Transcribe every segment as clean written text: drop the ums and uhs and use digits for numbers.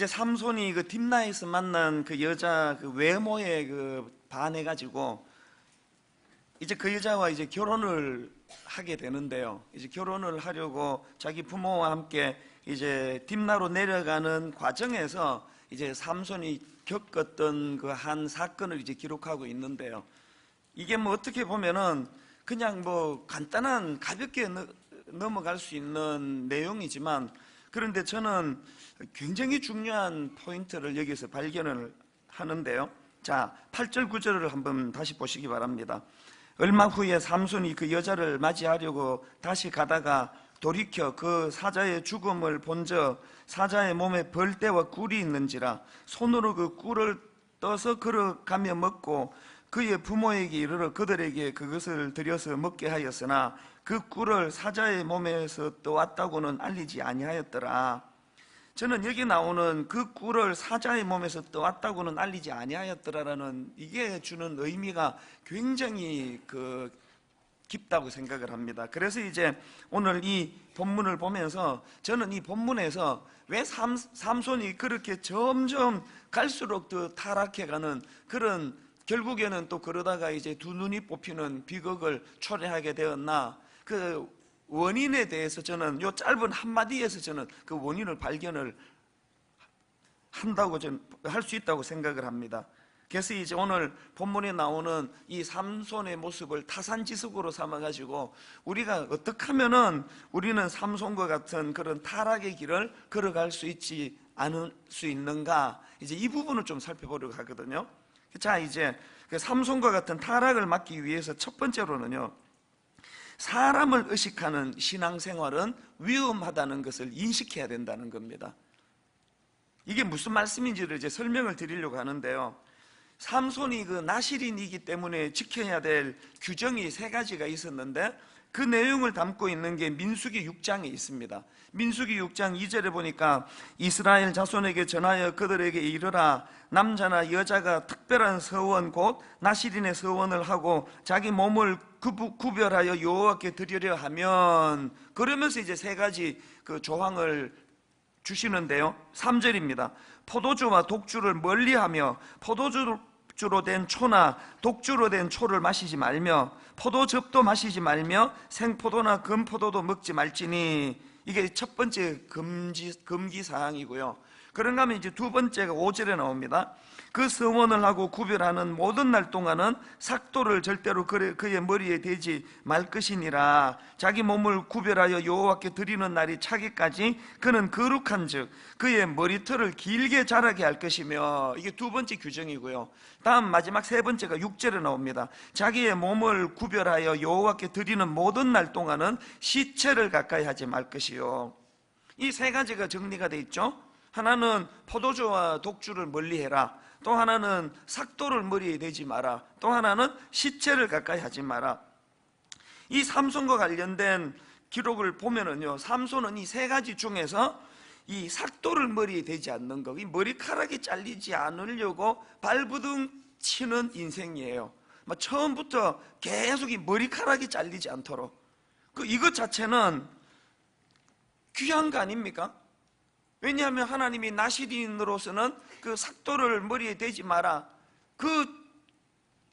이제 삼손이 그 딥나에서 만난 그 여자 그 외모에 그 반해가지고 이제 그 여자와 이제 결혼을 하게 되는데요. 이제 결혼을 하려고 자기 부모와 함께 이제 딥나로 내려가는 과정에서 이제 삼손이 겪었던 그 한 사건을 이제 기록하고 있는데요. 이게 뭐 어떻게 보면은 그냥 뭐 간단한 가볍게 넘어갈 수 있는 내용이지만, 그런데 저는 굉장히 중요한 포인트를 여기서 발견을 하는데요. 자, 8절 9절을 한번 다시 보시기 바랍니다. 얼마 후에 삼손이 그 여자를 맞이하려고 다시 가다가 돌이켜 그 사자의 죽음을 본즉 사자의 몸에 벌떼와 꿀이 있는지라 손으로 그 꿀을 떠서 걸어가며 먹고 그의 부모에게 이르러 그들에게 그것을 들여서 먹게 하였으나 그 꿀을 사자의 몸에서 떠왔다고는 알리지 아니하였더라. 저는 여기 나오는 그 꿀을 사자의 몸에서 떠왔다고는 알리지 아니하였더라라는 이게 주는 의미가 굉장히 깊다고 생각을 합니다. 그래서 이제 오늘 이 본문을 보면서 저는 이 본문에서 왜 삼손이 그렇게 점점 갈수록 더 타락해가는 그런, 결국에는 또 그러다가 이제 두 눈이 뽑히는 비극을 초래하게 되었나, 그 원인에 대해서 저는 요 짧은 한마디에서 저는 그 원인을 발견을 한다고 저는 할 수 있다고 생각을 합니다. 그래서 이제 오늘 본문에 나오는 이 삼손의 모습을 타산지석으로 삼아가지고 우리가 어떻게 하면은 우리는 삼손과 같은 그런 타락의 길을 걸어갈 수 있지 않을 수 있는가, 이제 이 부분을 좀 살펴보려고 하거든요. 자, 이제 그 삼손과 같은 타락을 막기 위해서 첫 번째로는요, 사람을 의식하는 신앙생활은 위험하다는 것을 인식해야 된다는 겁니다. 이게 무슨 말씀인지를 이제 설명을 드리려고 하는데요. 삼손이 그 나실인이기 때문에 지켜야 될 규정이 세 가지가 있었는데 그 내용을 담고 있는 게 민수기 6장에 있습니다. 민수기 6장 2절에 보니까 이스라엘 자손에게 전하여 그들에게 이르라, 남자나 여자가 특별한 서원 곧 나실인의 서원을 하고 자기 몸을 구별하여 여호와께 드리려 하면, 그러면서 이제 세 가지 그 조항을 주시는데요. 3절입니다. 포도주와 독주를 멀리하며 포도주로 된 초나 독주로 된 초를 마시지 말며 포도즙도 마시지 말며 생포도나 금포도도 먹지 말지니, 이게 첫 번째 금기 사항이고요. 그런가 하면 이제 두 번째가 5절에 나옵니다. 그 서원을 하고 구별하는 모든 날 동안은 삭도를 절대로 그의 머리에 대지 말 것이니라. 자기 몸을 구별하여 여호와께 드리는 날이 차기까지 그는 거룩한즉 그의 머리털을 길게 자라게 할 것이며, 이게 두 번째 규정이고요. 다음 마지막 세 번째가 6절에 나옵니다. 자기의 몸을 구별하여 여호와께 드리는 모든 날 동안은 시체를 가까이 하지 말 것이요. 이 세 가지가 정리가 돼 있죠. 하나는 포도주와 독주를 멀리해라, 또 하나는 삭도를 머리에 대지 마라, 또 하나는 시체를 가까이 하지 마라. 이 삼손과 관련된 기록을 보면은요, 삼손은 이 세 가지 중에서 이 삭도를 머리에 대지 않는 것, 이 머리카락이 잘리지 않으려고 발부둥 치는 인생이에요. 처음부터 계속 이 머리카락이 잘리지 않도록, 이것 자체는 귀한 거 아닙니까? 왜냐하면 하나님이 나실인으로서는 그 삭도를 머리에 대지 마라, 그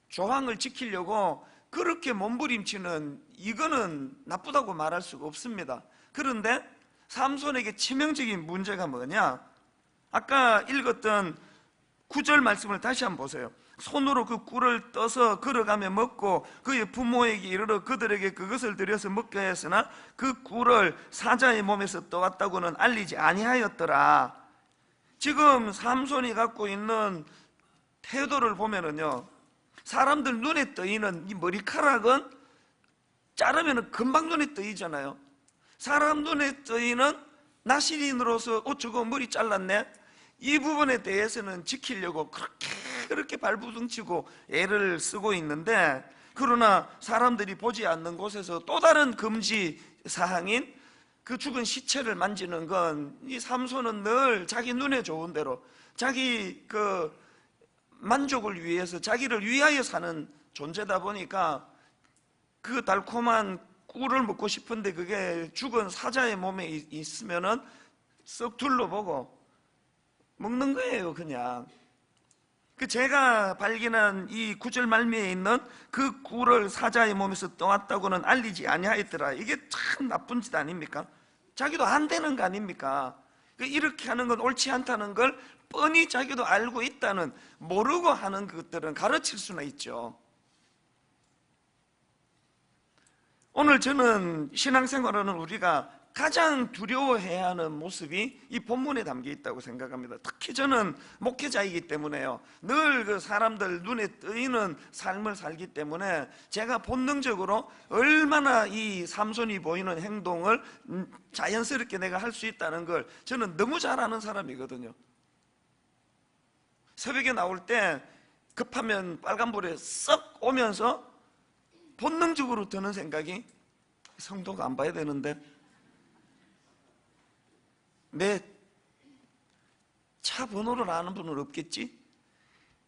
조항을 지키려고 그렇게 몸부림치는, 이거는 나쁘다고 말할 수가 없습니다. 그런데 삼손에게 치명적인 문제가 뭐냐? 아까 읽었던 9절 말씀을 다시 한번 보세요. 손으로 그 꿀을 떠서 걸어가며 먹고 그의 부모에게 이르러 그들에게 그것을 들여서 먹게 하였으나 그 꿀을 사자의 몸에서 떠왔다고는 알리지 아니하였더라. 지금 삼손이 갖고 있는 태도를 보면은요, 사람들 눈에 떠있는 이 머리카락은 자르면 금방 눈에 떠이잖아요. 사람 눈에 떠있는 나실인으로서 저거 머리 잘랐네, 이 부분에 대해서는 지키려고 그렇게 발부둥치고 애를 쓰고 있는데, 그러나 사람들이 보지 않는 곳에서 또 다른 금지 사항인 그 죽은 시체를 만지는 건, 이 삼손은 늘 자기 눈에 좋은 대로 자기 그 만족을 위해서 자기를 위하여 사는 존재다 보니까 그 달콤한 꿀을 먹고 싶은데 그게 죽은 사자의 몸에 있으면은 썩 둘러보고 먹는 거예요, 그냥. 제가 발견한 이 구절 말미에 있는 그 꿀을 사자의 몸에서 떠왔다고는 알리지 아니하였더라. 이게 참 나쁜 짓 아닙니까? 자기도 안 되는 거 아닙니까? 이렇게 하는 건 옳지 않다는 걸 뻔히 자기도 알고 있다는, 모르고 하는 것들은 가르칠 수는 있죠. 오늘 저는 신앙생활하는 우리가 가장 두려워해야 하는 모습이 이 본문에 담겨 있다고 생각합니다. 특히 저는 목회자이기 때문에요, 늘 그 사람들 눈에 뜨이는 삶을 살기 때문에 제가 본능적으로 얼마나 이 삼손이 보이는 행동을 자연스럽게 내가 할 수 있다는 걸 저는 너무 잘 아는 사람이거든요. 새벽에 나올 때 급하면 빨간불에 썩 오면서 본능적으로 드는 생각이, 성도가 안 봐야 되는데 내 차 번호를 아는 분은 없겠지?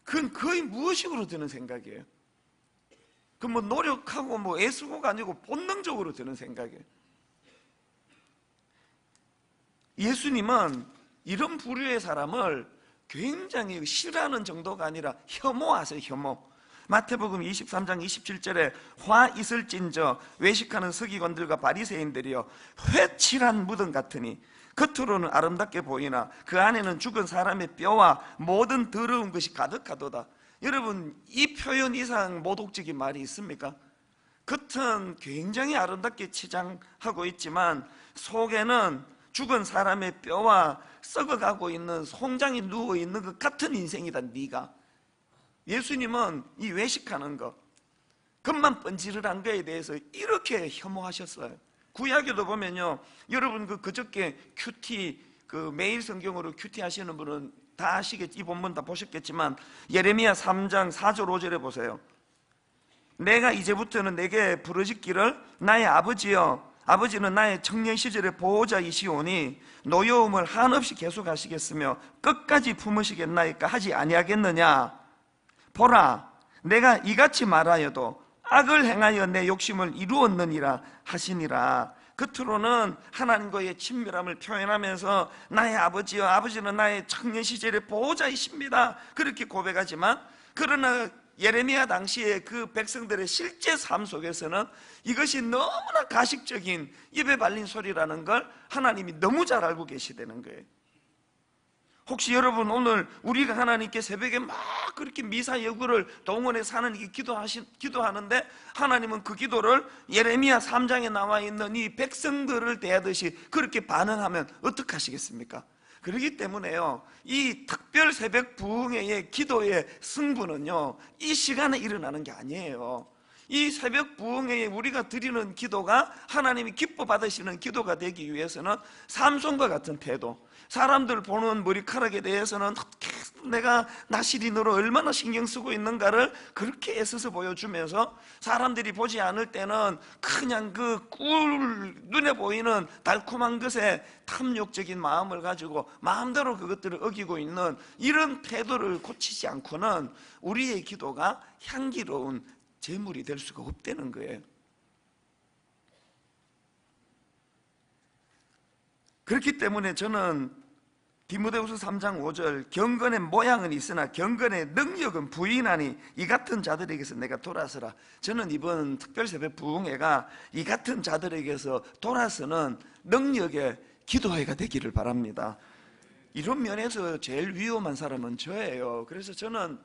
그건 거의 무의식으로 드는 생각이에요. 그 뭐 노력하고 뭐 애쓰고가 아니고 본능적으로 드는 생각이에요. 예수님은 이런 부류의 사람을 굉장히 싫어하는 정도가 아니라 혐오하세요, 혐오. 마태복음 23장 27절에 화 있을진저 외식하는 서기관들과 바리새인들이여 회칠한 무덤 같으니 겉으로는 아름답게 보이나 그 안에는 죽은 사람의 뼈와 모든 더러운 것이 가득하도다. 여러분, 이 표현 이상 모독적인 말이 있습니까? 겉은 굉장히 아름답게 치장하고 있지만 속에는 죽은 사람의 뼈와 썩어가고 있는 송장이 누워있는 것 같은 인생이다, 네가. 예수님은 이 외식하는 것, 겉만 번지르한 거에 대해서 이렇게 혐오하셨어요. 구약에도 보면요, 여러분 그저께 큐티, 매일 성경으로 큐티 하시는 분은 다 아시겠지, 이 본문 다 보셨겠지만 예레미야 3장 4절 5절에 보세요. 내가 이제부터는 내게 부르짖기를 나의 아버지여, 아버지는 나의 청년 시절의 보호자이시오니 노여움을 한없이 계속하시겠으며 끝까지 품으시겠나이까 하지 아니하겠느냐. 보라, 내가 이같이 말하여도 악을 행하여 내 욕심을 이루었느니라 하시니라. 겉으로는 하나님과의 친밀함을 표현하면서 나의 아버지여, 아버지는 나의 청년 시절의 보호자이십니다, 그렇게 고백하지만, 그러나 예레미야 당시에 그 백성들의 실제 삶 속에서는 이것이 너무나 가식적인 입에 발린 소리라는 걸 하나님이 너무 잘 알고 계시다는 거예요. 혹시 여러분 오늘 우리가 하나님께 새벽에 막 그렇게 미사 여구를 동원해서 하나님께 기도하는데 하나님은 그 기도를 예레미야 3장에 나와 있는 이 백성들을 대하듯이 그렇게 반응하면 어떻게 하시겠습니까? 그렇기 때문에요, 이 특별 새벽 부흥회의 기도의 승부는요, 이 시간에 일어나는 게 아니에요. 이 새벽 부흥회에 우리가 드리는 기도가 하나님이 기뻐 받으시는 기도가 되기 위해서는 삼손과 같은 태도, 사람들 보는 머리카락에 대해서는 내가 나시린으로 얼마나 신경 쓰고 있는가를 그렇게 애써서 보여주면서, 사람들이 보지 않을 때는 그냥 그 꿀 눈에 보이는 달콤한 것에 탐욕적인 마음을 가지고 마음대로 그것들을 어기고 있는 이런 태도를 고치지 않고는 우리의 기도가 향기로운 제물이 될 수가 없다는 거예요. 그렇기 때문에 저는 디모데후서 3장 5절 경건의 모양은 있으나 경건의 능력은 부인하니 이 같은 자들에게서 내가 돌아서라. 저는 이번 특별새벽 부흥회가 이 같은 자들에게서 돌아서는 능력의 기도회가 되기를 바랍니다. 이런 면에서 제일 위험한 사람은 저예요. 그래서 저는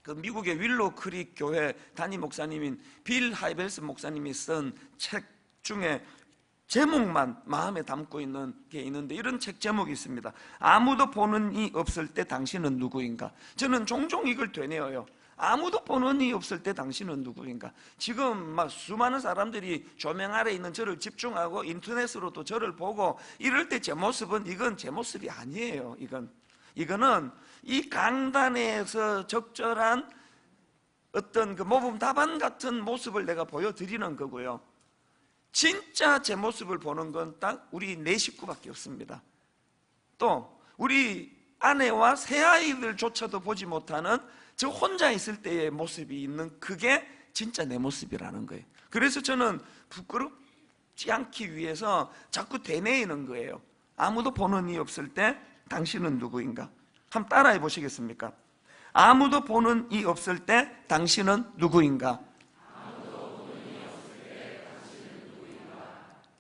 그 미국의 윌로우 크릭 교회 담임 목사님인 빌 하이벨스 목사님이 쓴 책 중에 제목만 마음에 담고 있는 게 있는데, 이런 책 제목이 있습니다. 아무도 보는 이 없을 때 당신은 누구인가. 저는 종종 이걸 되뇌어요. 아무도 보는 이 없을 때 당신은 누구인가. 지금 막 수많은 사람들이 조명 아래 있는 저를 집중하고 인터넷으로도 저를 보고 이럴 때 제 모습은, 이건 제 모습이 아니에요. 이거는 이 강단에서 적절한 어떤 그 모범 답안 같은 모습을 내가 보여드리는 거고요. 진짜 제 모습을 보는 건 딱 우리 네 식구밖에 없습니다. 또 우리 아내와 새 아이들조차도 보지 못하는 저 혼자 있을 때의 모습이 있는, 그게 진짜 내 모습이라는 거예요. 그래서 저는 부끄럽지 않기 위해서 자꾸 되뇌이는 거예요. 아무도 보는 이 없을 때 당신은 누구인가. 한번 따라해 보시겠습니까? 아무도 보는 이 없을 때 당신은 누구인가?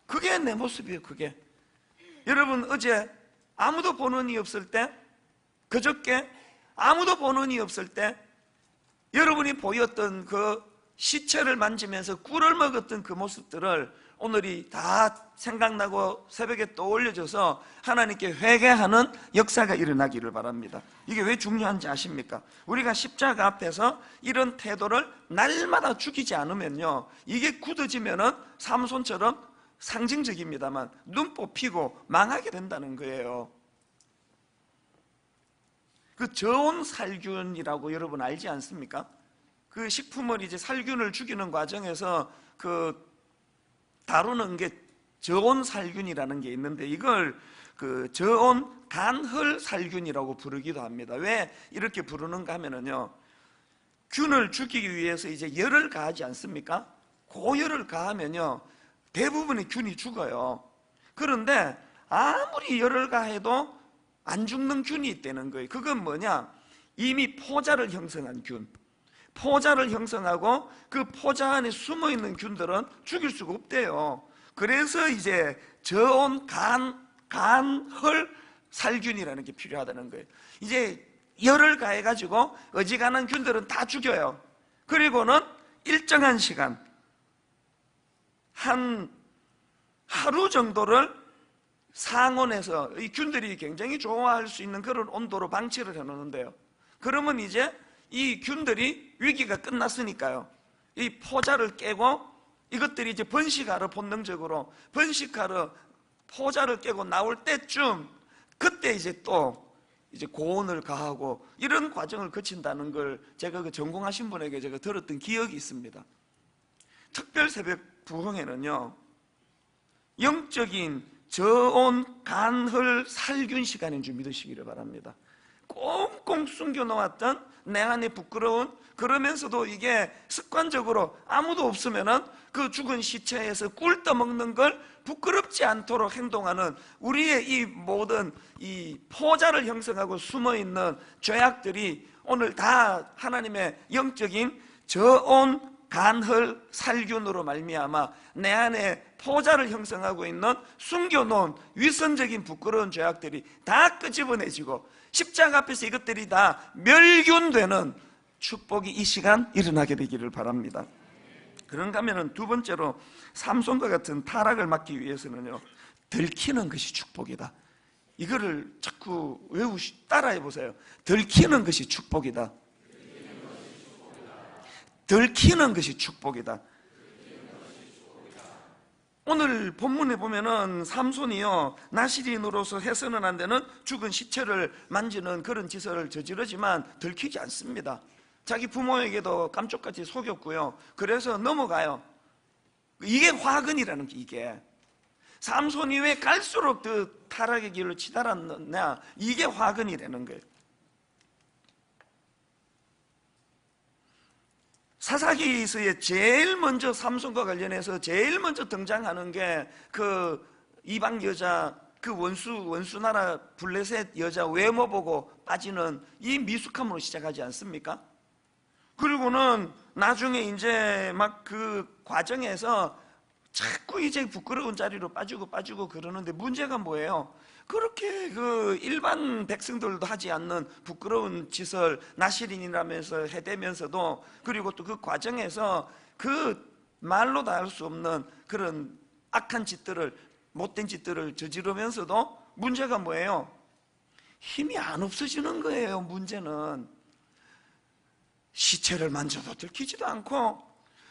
그게 내 모습이에요. 그게 여러분, 어제 아무도 보는 이 없을 때, 그저께 아무도 보는 이 없을 때 여러분이 보였던 그 시체를 만지면서 꿀을 먹었던 그 모습들을 오늘이 다 생각나고 새벽에 떠올려져서 하나님께 회개하는 역사가 일어나기를 바랍니다. 이게 왜 중요한지 아십니까? 우리가 십자가 앞에서 이런 태도를 날마다 죽이지 않으면요, 이게 굳어지면은 삼손처럼 상징적입니다만 눈 뽑히고 망하게 된다는 거예요. 그 저온 살균이라고 여러분 알지 않습니까? 그 식품을 이제 살균을 죽이는 과정에서 그 다루는 게 저온 살균이라는 게 있는데, 이걸 그 저온 간헐 살균이라고 부르기도 합니다. 왜 이렇게 부르는가 하면은요, 균을 죽이기 위해서 이제 열을 가하지 않습니까? 고열을 가하면요, 대부분의 균이 죽어요. 그런데 아무리 열을 가해도 안 죽는 균이 있다는 거예요. 그건 뭐냐? 이미 포자를 형성한 균. 포자를 형성하고 그 포자 안에 숨어있는 균들은 죽일 수가 없대요. 그래서 이제 저온 간헐 살균이라는 게 필요하다는 거예요. 이제 열을 가해가지고 어지간한 균들은 다 죽여요. 그리고는 일정한 시간, 한 하루 정도를 상온에서 이 균들이 굉장히 좋아할 수 있는 그런 온도로 방치를 해놓는데요. 그러면 이제 이 균들이 위기가 끝났으니까요, 이 포자를 깨고 이것들이 이제 번식하러 본능적으로 번식하러 포자를 깨고 나올 때쯤, 그때 이제 또 이제 고온을 가하고 이런 과정을 거친다는 걸 제가 그 전공하신 분에게 제가 들었던 기억이 있습니다. 특별 새벽 부흥회는요, 영적인 저온 간헐 살균 시간인 줄 믿으시기를 바랍니다. 꽁꽁 숨겨놓았던 내 안에 부끄러운, 그러면서도 이게 습관적으로 아무도 없으면은 그 죽은 시체에서 꿀 떠먹는 걸 부끄럽지 않도록 행동하는 우리의 이 모든 이 포자를 형성하고 숨어있는 죄악들이 오늘 다 하나님의 영적인 저온 간헐 살균으로 말미암아 내 안에 포자를 형성하고 있는 숨겨놓은 위선적인 부끄러운 죄악들이 다 끄집어내지고 십자가 앞에서 이것들이 다 멸균되는 축복이 이 시간 일어나게 되기를 바랍니다. 그런가 하면 두 번째로 삼손과 같은 타락을 막기 위해서는요, 들키는 것이 축복이다. 이거를 자꾸 따라해 보세요. 들키는 것이 축복이다. 들키는 것이 축복이다. 오늘 본문에 보면은 삼손이요, 나시린으로서 해서는 안 되는 죽은 시체를 만지는 그런 짓을 저지르지만 들키지 않습니다. 자기 부모에게도 깜짝같이 속였고요, 그래서 넘어가요. 이게 화근이라는 게, 이게 삼손이 왜 갈수록 더 타락의 길로 치달았느냐, 이게 화근이라는 거예요. 사사기서에 제일 먼저 삼손과 관련해서 제일 먼저 등장하는 게 그 이방 여자, 그 원수 나라 블레셋 여자 외모 보고 빠지는 이 미숙함으로 시작하지 않습니까? 그리고는 나중에 이제 막 그 과정에서 자꾸 이제 부끄러운 자리로 빠지고 그러는데, 문제가 뭐예요? 그렇게 그 일반 백성들도 하지 않는 부끄러운 짓을 나시린이라면서 해대면서도, 그리고 또 그 과정에서 그 말로 다 할 수 없는 그런 악한 짓들을, 못된 짓들을 저지르면서도 문제가 뭐예요? 힘이 안 없어지는 거예요. 문제는 시체를 만져도 들키지도 않고,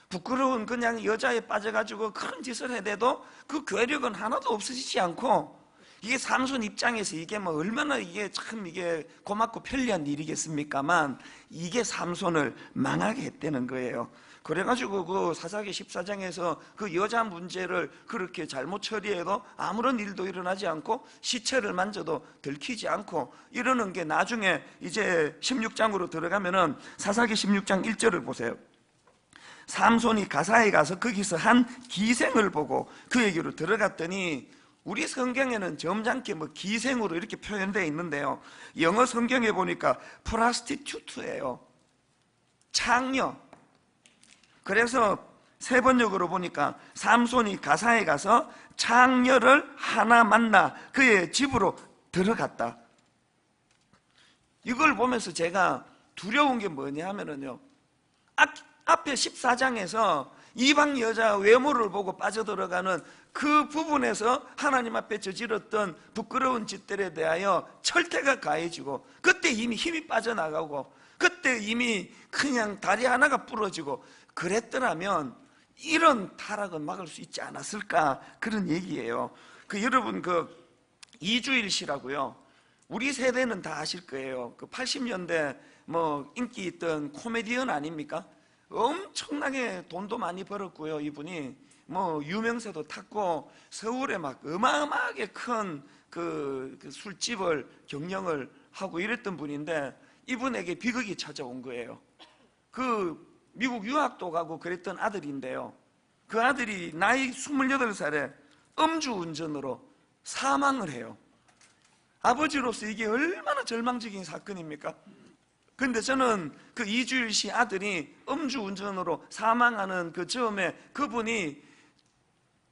부끄러운 그냥 여자에 빠져가지고 큰 짓을 해대도 그 괴력은 하나도 없어지지 않고, 이게 삼손 입장에서 이게 뭐 얼마나 이게 참 이게 고맙고 편리한 일이겠습니까만, 이게 삼손을 망하게 했다는 거예요. 그래가지고 그 사사기 14장에서 그 여자 문제를 그렇게 잘못 처리해도 아무런 일도 일어나지 않고, 시체를 만져도 들키지 않고 이러는 게, 나중에 이제 16장으로 들어가면은 사사기 16장 1절을 보세요. 삼손이 가사에 가서 거기서 한 기생을 보고 그에게로 들어갔더니 우리 성경에는 점잖게 뭐 기생으로 이렇게 표현되어 있는데요, 영어 성경에 보니까 프라스티튜트예요. 창녀. 그래서 세 번역으로 보니까 삼손이 가사에 가서 창녀를 하나 만나 그의 집으로 들어갔다. 이걸 보면서 제가 두려운 게 뭐냐 하면은요, 앞에 14장에서 이방 여자 외모를 보고 빠져들어가는 그 부분에서 하나님 앞에 저질렀던 부끄러운 짓들에 대하여 철퇴가 가해지고, 그때 이미 힘이 빠져나가고, 그때 이미 그냥 다리 하나가 부러지고 그랬더라면 이런 타락은 막을 수 있지 않았을까, 그런 얘기예요. 여러분 이주일 씨라고요, 우리 세대는 다 아실 거예요. 80년대 뭐 인기 있던 코미디언 아닙니까? 엄청나게 돈도 많이 벌었고요. 이분이 뭐 유명세도 탔고 서울에 막 어마어마하게 큰 그 술집을 경영을 하고 이랬던 분인데, 이분에게 비극이 찾아온 거예요. 미국 유학도 가고 그랬던 아들인데요, 그 아들이 나이 28살에 음주운전으로 사망을 해요. 아버지로서 이게 얼마나 절망적인 사건입니까? 근데 저는 이주일 씨 아들이 음주운전으로 사망하는 즈음에 그분이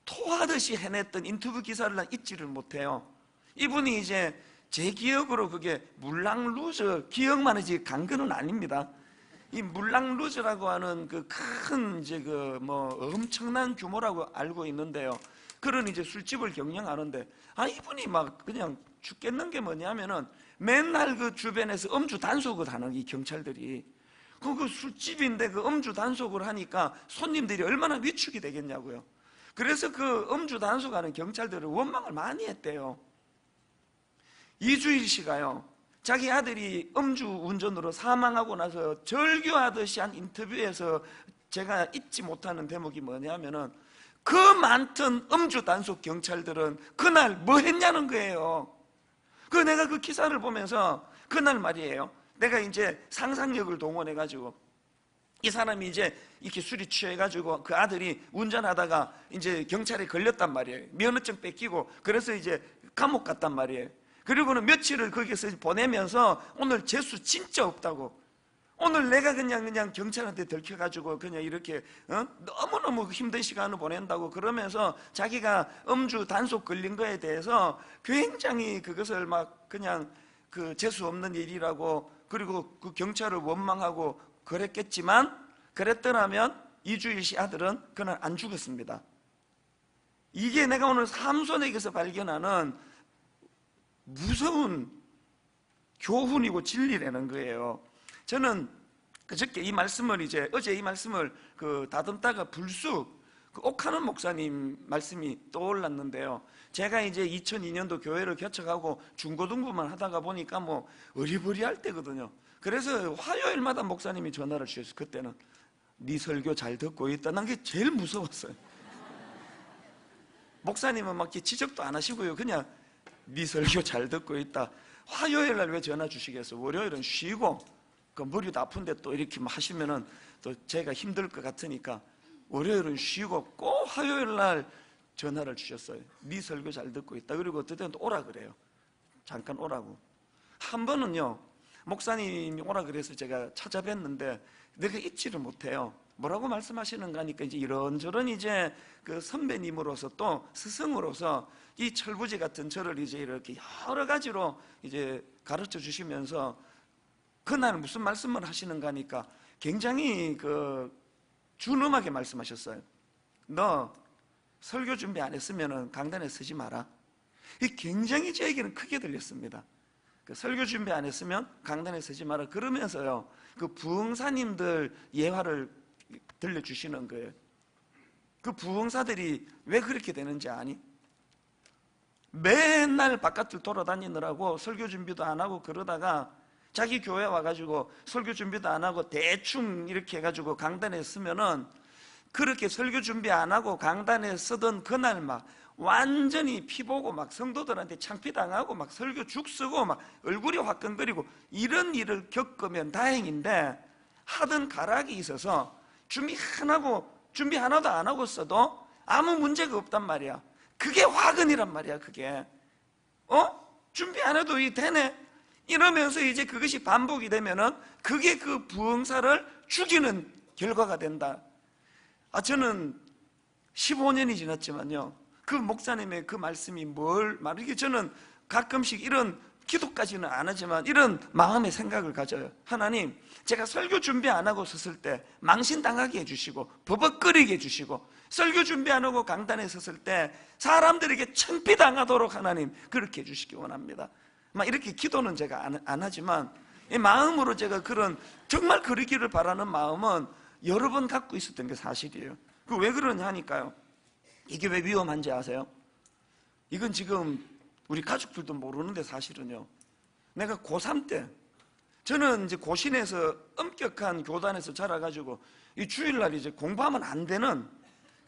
토하듯이 해냈던 인터뷰 기사를 난 잊지를 못해요. 이분이 이제 제 기억으로 그게 물랑루즈, 기억만 하지 간 거는 아닙니다. 이 물랑루즈라고 하는 큰 엄청난 규모라고 알고 있는데요, 그런 이제 술집을 경영하는데, 이분이 막 그냥 죽겠는 게 뭐냐면은 맨날 주변에서 음주 단속을 하는 이 경찰들이, 술집인데 음주 단속을 하니까 손님들이 얼마나 위축이 되겠냐고요. 그래서 음주 단속하는 경찰들을 원망을 많이 했대요. 이주일 씨가요, 자기 아들이 음주 운전으로 사망하고 나서 절규하듯이 한 인터뷰에서 제가 잊지 못하는 대목이 뭐냐면은, 그 많던 음주 단속 경찰들은 그날 뭐 했냐는 거예요. 내가 기사를 보면서 그날 말이에요, 내가 이제 상상력을 동원해가지고, 이 사람이 이제 이렇게 술이 취해가지고 그 아들이 운전하다가 이제 경찰에 걸렸단 말이에요. 면허증 뺏기고, 그래서 이제 감옥 갔단 말이에요. 그리고는 며칠을 거기서 보내면서 오늘 재수 진짜 없다고, 오늘 내가 그냥 경찰한테 들켜가지고 그냥 이렇게 너무너무 힘든 시간을 보낸다고 그러면서 자기가 음주 단속 걸린 거에 대해서 굉장히 그것을 막 그냥 재수 없는 일이라고, 그리고 경찰을 원망하고 그랬겠지만, 그랬더라면 이주일 씨 아들은 그날 안 죽었습니다. 이게 내가 오늘 삼손에게서 발견하는 무서운 교훈이고 진리라는 거예요. 저는 그저께 어제 이 말씀을 다듬다가 불쑥 옥하는 목사님 말씀이 떠올랐는데요, 제가 이제 2002년도 교회를 개척하고 중고등부만 하다가 보니까 뭐 어리버리할 때거든요. 그래서 화요일마다 목사님이 전화를 주셨어요. 그때는 네 설교 잘 듣고 있다. 난 그게 제일 무서웠어요. 목사님은 막 지적도 안 하시고요, 그냥 네 설교 잘 듣고 있다. 화요일 날 왜 전화 주시겠어요? 월요일은 쉬고 머리도 아픈데 또 이렇게 하시면은 또 제가 힘들 것 같으니까 월요일은 쉬고 꼭 화요일 날 전화를 주셨어요. 네 설교 잘 듣고 있다. 그리고 어떨 때는 또 오라 그래요. 잠깐 오라고. 한 번은요, 목사님이 오라 그래서 제가 찾아뵀는데 내가 잊지를 못해요. 뭐라고 말씀하시는가 하니까 이제 이런저런 이제 선배님으로서 또 스승으로서 이 철부지 같은 저를 이제 이렇게 여러 가지로 이제 가르쳐 주시면서 그날 무슨 말씀을 하시는가 하니까 굉장히 준엄하게 말씀하셨어요. 너 설교 준비 안 했으면 강단에 서지 마라. 굉장히 저에게는 크게 들렸습니다. 설교 준비 안 했으면 강단에 서지 마라. 그러면서요, 부흥사님들 예화를 들려주시는 거예요. 부흥사들이 왜 그렇게 되는지 아니? 맨날 바깥을 돌아다니느라고 설교 준비도 안 하고 그러다가 자기 교회 와가지고 설교 준비도 안 하고 대충 이렇게 해가지고 강단에 서면은, 그렇게 설교 준비 안 하고 강단에 서던 그날 막 완전히 피보고 막 성도들한테 창피당하고 막 설교 죽 쓰고 막 얼굴이 화끈거리고 이런 일을 겪으면 다행인데, 하던 가락이 있어서 준비 하나도 안 하고 써도 아무 문제가 없단 말이야. 그게 화근이란 말이야. 그게 준비 안 해도 이 되네 이러면서 이제 그것이 반복이 되면은 그게 그 부흥사를 죽이는 결과가 된다. 저는 15년이 지났지만요, 그 목사님의 그 말씀이 뭘 말이게, 저는 가끔씩 이런 기도까지는 안 하지만 이런 마음의 생각을 가져요. 하나님, 제가 설교 준비 안 하고 섰을 때 망신당하게 해주시고 버벅거리게 해주시고, 설교 준비 안 하고 강단에 섰을 때 사람들에게 창피당하도록 하나님 그렇게 해주시기 원합니다. 막 이렇게 기도는 제가 안 하지만 이 마음으로 제가 그런 정말 그러기를 바라는 마음은 여러 번 갖고 있었던 게 사실이에요. 그 왜 그러냐 하니까요, 이게 왜 위험한지 아세요? 이건 지금 우리 가족들도 모르는데 사실은요, 내가 고3 때, 저는 이제 고신에서 엄격한 교단에서 자라가지고 이 주일날 이제 공부하면 안 되는,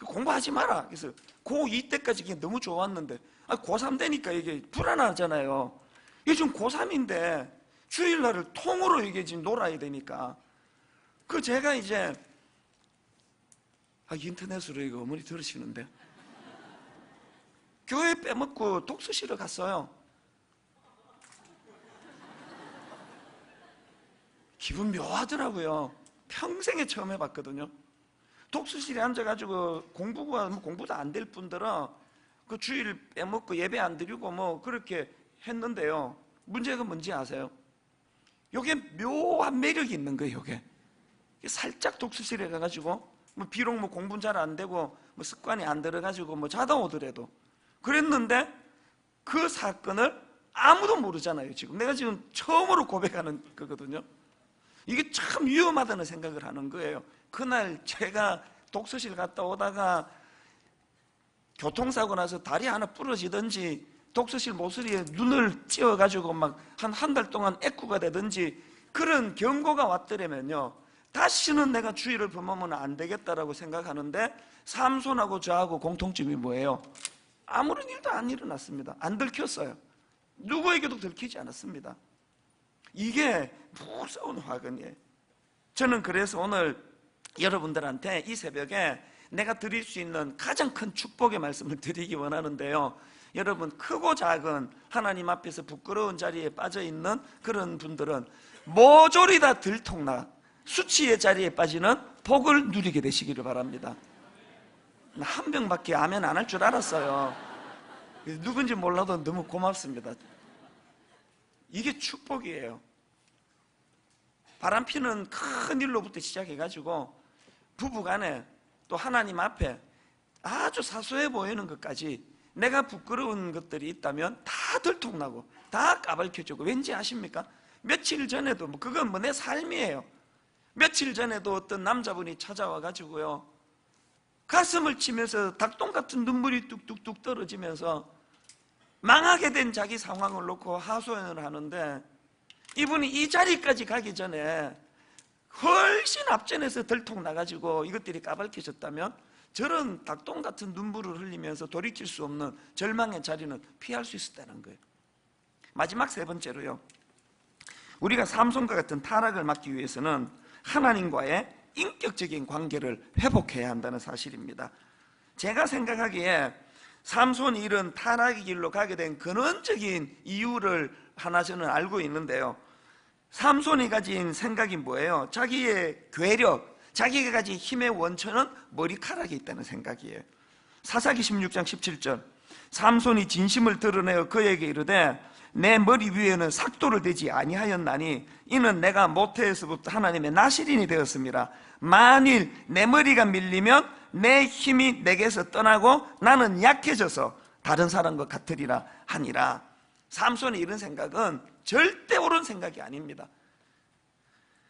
공부하지 마라, 그래서 고2 때까지 이게 너무 좋았는데 고3 되니까 이게 불안하잖아요. 이게 지금 고3인데 주일날을 통으로 이게 지금 놀아야 되니까, 그 제가 이제 인터넷으로 이거 어머니 들으시는데, 교회 빼먹고 독서실을 갔어요. 기분 묘하더라고요. 평생에 처음 해봤거든요. 독서실에 앉아가지고 공부도 안 될 뿐더러 그 주일 빼먹고 예배 안 드리고 뭐 그렇게 했는데요, 문제가 뭔지 아세요? 요게 묘한 매력이 있는 거예요. 요게 살짝 독서실에 가가지고 비록 공부는 잘 안 되고 습관이 안 들어가지고 자다 오더라도 그랬는데, 그 사건을 아무도 모르잖아요. 지금 내가 지금 처음으로 고백하는 거거든요. 이게 참 위험하다는 생각을 하는 거예요. 그날 제가 독서실 갔다 오다가 교통사고 나서 다리 하나 부러지든지 독서실 모서리에 눈을 찧어가지고 한 달 동안 애꾸가 되든지 그런 경고가 왔더라면요, 다시는 내가 주의를 범하면 안 되겠다라고 생각하는데, 삼손하고 저하고 공통점이 뭐예요? 아무런 일도 안 일어났습니다. 안 들켰어요. 누구에게도 들키지 않았습니다. 이게 무서운 화근이에요. 저는 그래서 오늘 여러분들한테 이 새벽에 내가 드릴 수 있는 가장 큰 축복의 말씀을 드리기 원하는데요, 여러분, 크고 작은 하나님 앞에서 부끄러운 자리에 빠져있는 그런 분들은 모조리 다 들통나 수치의 자리에 빠지는 복을 누리게 되시기를 바랍니다. 한 명밖에 아멘 안 할 줄 알았어요. 누군지 몰라도 너무 고맙습니다. 이게 축복이에요. 바람피는 큰 일로부터 시작해가지고 부부간에 또 하나님 앞에 아주 사소해 보이는 것까지 내가 부끄러운 것들이 있다면 다 들통나고 다 까발켜지고, 왠지 아십니까? 며칠 전에도 그건 내 삶이에요. 며칠 전에도 어떤 남자분이 찾아와 가지고요, 가슴을 치면서 닭똥 같은 눈물이 뚝뚝뚝 떨어지면서 망하게 된 자기 상황을 놓고 하소연을 하는데, 이분이 이 자리까지 가기 전에 훨씬 앞전에서 들통 나가지고 이것들이 까발켜졌다면 저런 닭똥 같은 눈물을 흘리면서 돌이킬 수 없는 절망의 자리는 피할 수 있었다는 거예요. 마지막 세 번째로요, 우리가 삼손과 같은 타락을 막기 위해서는 하나님과의 인격적인 관계를 회복해야 한다는 사실입니다. 제가 생각하기에 삼손이 이런 타락의 길로 가게 된 근원적인 이유를 하나 저는 알고 있는데요, 삼손이 가진 생각이 뭐예요? 자기의 괴력, 자기가 가진 힘의 원천은 머리카락에 있다는 생각이에요. 사사기 16장 17절, 삼손이 진심을 드러내어 그에게 이르되 내 머리 위에는 삭도를 대지 아니하였나니 이는 내가 모태에서부터 하나님의 나실인이 되었습니다. 만일 내 머리가 밀리면 내 힘이 내게서 떠나고 나는 약해져서 다른 사람과 같으리라 하니라. 삼손의 이런 생각은 절대 옳은 생각이 아닙니다.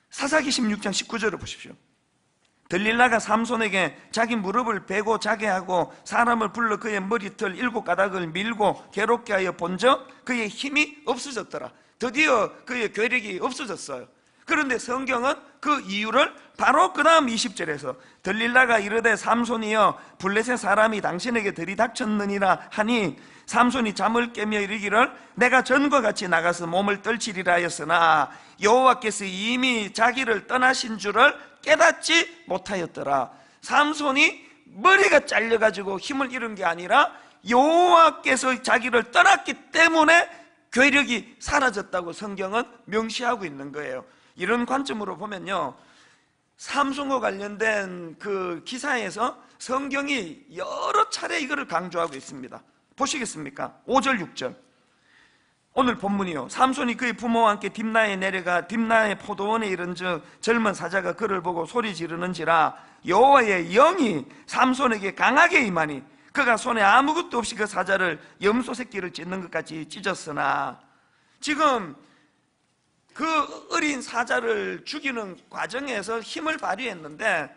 사사기 16장 19절을 보십시오. 들릴라가 삼손에게 자기 무릎을 베고 자게 하고 사람을 불러 그의 머리털 7가닥을 밀고 괴롭게 하여 본적 그의 힘이 없어졌더라. 드디어 그의 괴력이 없어졌어요. 그런데 성경은 그 이유를 바로 그 다음 20절에서 들릴라가 이르되 삼손이여 블레셋 사람이 당신에게 들이닥쳤느니라 하니 삼손이 잠을 깨며 이르기를 내가 전과 같이 나가서 몸을 떨치리라 하였으나 여호와께서 이미 자기를 떠나신 줄을 깨닫지 못하였더라. 삼손이 머리가 잘려가지고 힘을 잃은 게 아니라 여호와께서 자기를 떠났기 때문에 괴력이 사라졌다고 성경은 명시하고 있는 거예요. 이런 관점으로 보면요, 삼손과 관련된 그 기사에서 성경이 여러 차례 이거를 강조하고 있습니다. 보시겠습니까? 5절 6절 오늘 본문이요. 삼손이 그의 부모와 함께 딥나에 내려가 딥나의 포도원에 이른즉 젊은 사자가 그를 보고 소리 지르는지라 여호와의 영이 삼손에게 강하게 임하니 그가 손에 아무것도 없이 그 사자를 염소 새끼를 찢는 것 같이 찢었으나, 지금 그 어린 사자를 죽이는 과정에서 힘을 발휘했는데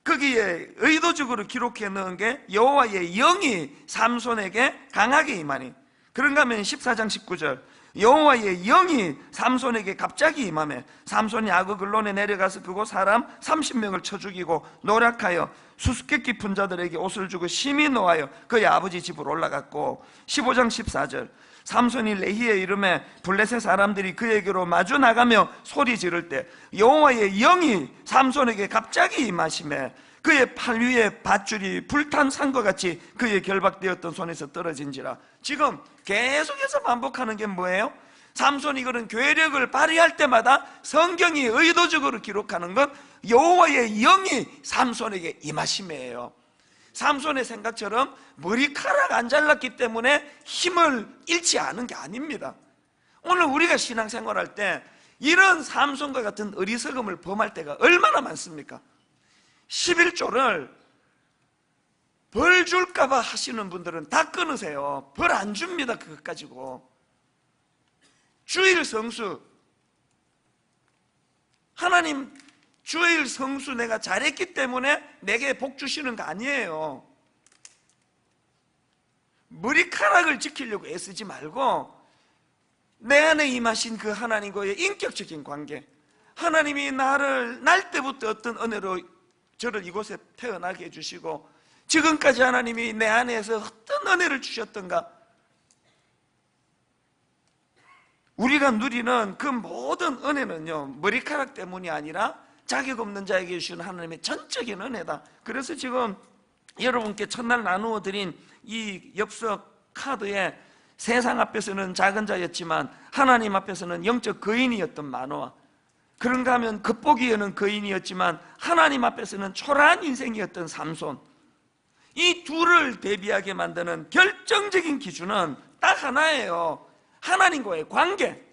거기에 의도적으로 기록해 넣은 게 여호와의 영이 삼손에게 강하게 임하니, 그런가 하면 14장 19절 여호와의 영이 삼손에게 갑자기 임하매 삼손이 악의 근론에 내려가서 그곳 사람 30명을 쳐 죽이고 노력하여 수수께끼 푼 자들에게 옷을 주고 심히 노하여 그의 아버지 집으로 올라갔고, 15장 14절 삼손이 레히에 이름에 블레셋 사람들이 그에게로 마주 나가며 소리 지를 때 여호와의 영이 삼손에게 갑자기 임하시매 그의 팔 위에 밧줄이 불탄 산과 같이 그의 결박되었던 손에서 떨어진지라. 지금 계속해서 반복하는 게 뭐예요? 삼손이 그런 괴력을 발휘할 때마다 성경이 의도적으로 기록하는 건 여호와의 영이 삼손에게 임하심이에요. 삼손의 생각처럼 머리카락 안 잘랐기 때문에 힘을 잃지 않은 게 아닙니다. 오늘 우리가 신앙생활할 때 이런 삼손과 같은 어리석음을 범할 때가 얼마나 많습니까? 11조를 벌 줄까봐 하시는 분들은 다 끊으세요. 벌 안 줍니다. 그것 가지고. 주일 성수, 하나님 주일 성수 내가 잘했기 때문에 내게 복 주시는 거 아니에요. 머리카락을 지키려고 애쓰지 말고 내 안에 임하신 그 하나님과의 인격적인 관계, 하나님이 나를 날 때부터 어떤 은혜로 저를 이곳에 태어나게 해주시고 지금까지 하나님이 내 안에서 어떤 은혜를 주셨던가, 우리가 누리는 그 모든 은혜는요 머리카락 때문이 아니라 자격 없는 자에게 주시는 하나님의 전적인 은혜다. 그래서 지금 여러분께 첫날 나누어 드린 이 엽석 카드에 세상 앞에서는 작은 자였지만 하나님 앞에서는 영적 거인이었던 마노아, 그런가 하면 겉보기에는 거인이었지만 하나님 앞에서는 초라한 인생이었던 삼손, 이 둘을 대비하게 만드는 결정적인 기준은 딱 하나예요. 하나님과의 관계.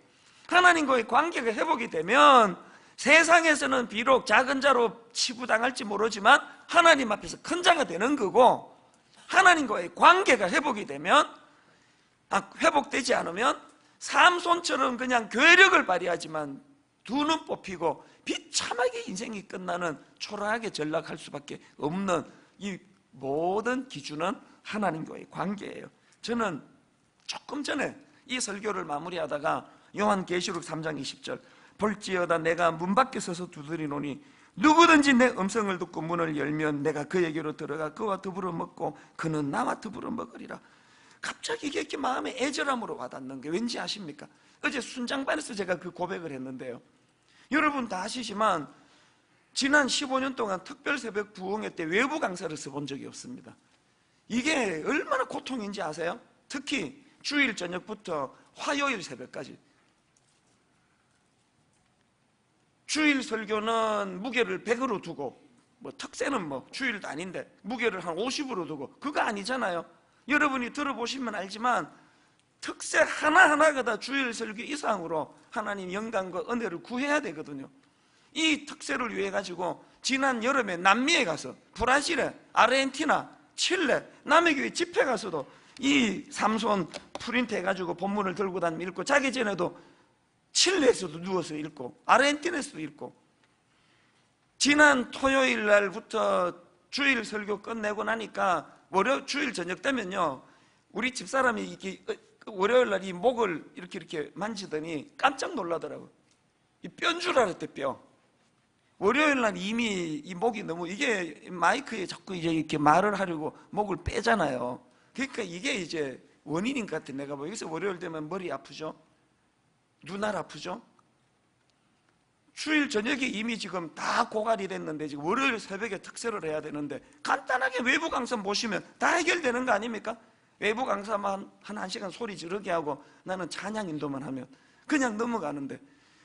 하나님과의 관계가 회복이 되면 세상에서는 비록 작은 자로 치부당할지 모르지만 하나님 앞에서 큰 자가 되는 거고, 하나님과의 관계가 회복이 되면, 회복되지 않으면 삼손처럼 그냥 괴력을 발휘하지만 두 눈 뽑히고 비참하게 인생이 끝나는, 초라하게 전락할 수밖에 없는 이 모든 기준은 하나님과의 관계예요. 저는 조금 전에 이 설교를 마무리하다가 요한계시록 3장 20절 볼지어다 내가 문 밖에 서서 두드리노니 누구든지 내 음성을 듣고 문을 열면 내가 그에게로 들어가 그와 더불어 먹고 그는 나와 더불어 먹으리라. 갑자기 이게 이렇게 마음에 애절함으로 와닿는 게 왠지 아십니까? 어제 순장반에서 제가 그 고백을 했는데요, 여러분 다 아시지만 지난 15년 동안 특별 새벽 부흥회 때 외부 강사를 써본 적이 없습니다. 이게 얼마나 고통인지 아세요? 특히 주일 저녁부터 화요일 새벽까지. 주일 설교는 무게를 100으로 두고, 특세는 주일도 아닌데 무게를 한 50으로 두고, 그거 아니잖아요. 여러분이 들어보시면 알지만 특세 하나하나가 다 주일 설교 이상으로 하나님 영광과 은혜를 구해야 되거든요. 이 특세를 위해 가지고 지난 여름에 남미에 가서, 브라질에, 아르헨티나, 칠레, 남의 교회 집회 가서도 이 삼손 프린트 해가지고 본문을 들고 다니며 읽고, 자기 전에도 칠레에서도 누워서 읽고 아르헨티나에서도 읽고, 지난 토요일 날부터 주일 설교 끝내고 나니까 주일 저녁 되면요 우리 집사람이 이렇게 월요일 날 이 목을 이렇게 만지더니 깜짝 놀라더라고요. 이 뼈인 줄 알았대, 뼈. 월요일 날 이미 이 목이 너무, 이게 마이크에 자꾸 이제 이렇게 말을 하려고 목을 빼잖아요. 그러니까 이게 이제 원인인 것 같아. 내가 여기서 월요일 되면 머리 아프죠? 눈알 아프죠? 주일 저녁에 이미 지금 다 고갈이 됐는데 지금 월요일 새벽에 특세를 해야 되는데 간단하게 외부 강사 모시면 다 해결되는 거 아닙니까? 외부 강사만 한 1시간 소리 지르게 하고 나는 찬양 인도만 하면 그냥 넘어가는데,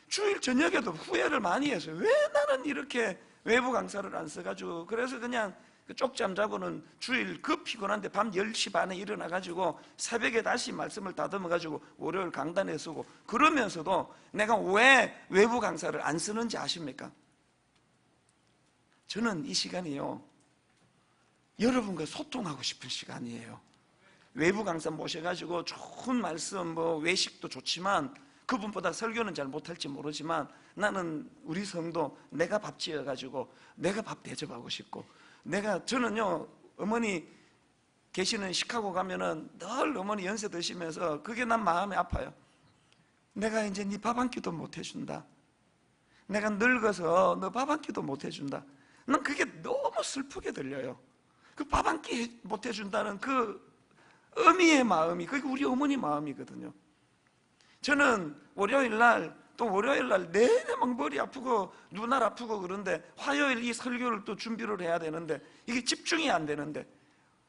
주일 저녁에도 후회를 많이 해서 왜 나는 이렇게 외부 강사를 안 써가지고, 그래서 그냥 쪽잠 자고는 주일 그 피곤한데 밤 10시 반에 일어나가지고 새벽에 다시 말씀을 다듬어가지고 월요일 강단에 쓰고, 그러면서도 내가 왜 외부 강사를 안 쓰는지 아십니까? 저는 이 시간이요, 여러분과 소통하고 싶은 시간이에요. 외부 강사 모셔가지고 좋은 말씀, 외식도 좋지만 그분보다 설교는 잘 못할지 모르지만 나는 우리 성도 내가 밥 지어가지고 내가 밥 대접하고 싶고, 저는요, 어머니 계시는 시카고 가면은 늘 어머니 연세 드시면서 그게 난 마음이 아파요. 내가 이제 네 밥 한 끼도 못 해준다, 내가 늙어서 너 밥 한 끼도 못 해준다. 난 그게 너무 슬프게 들려요. 그 밥 한 끼 못 해준다는 그 어미의 마음이, 그게 우리 어머니 마음이거든요. 저는 월요일날 내내 막 머리 아프고 눈알 아프고 그런데 화요일 이 설교를 또 준비를 해야 되는데 이게 집중이 안 되는데,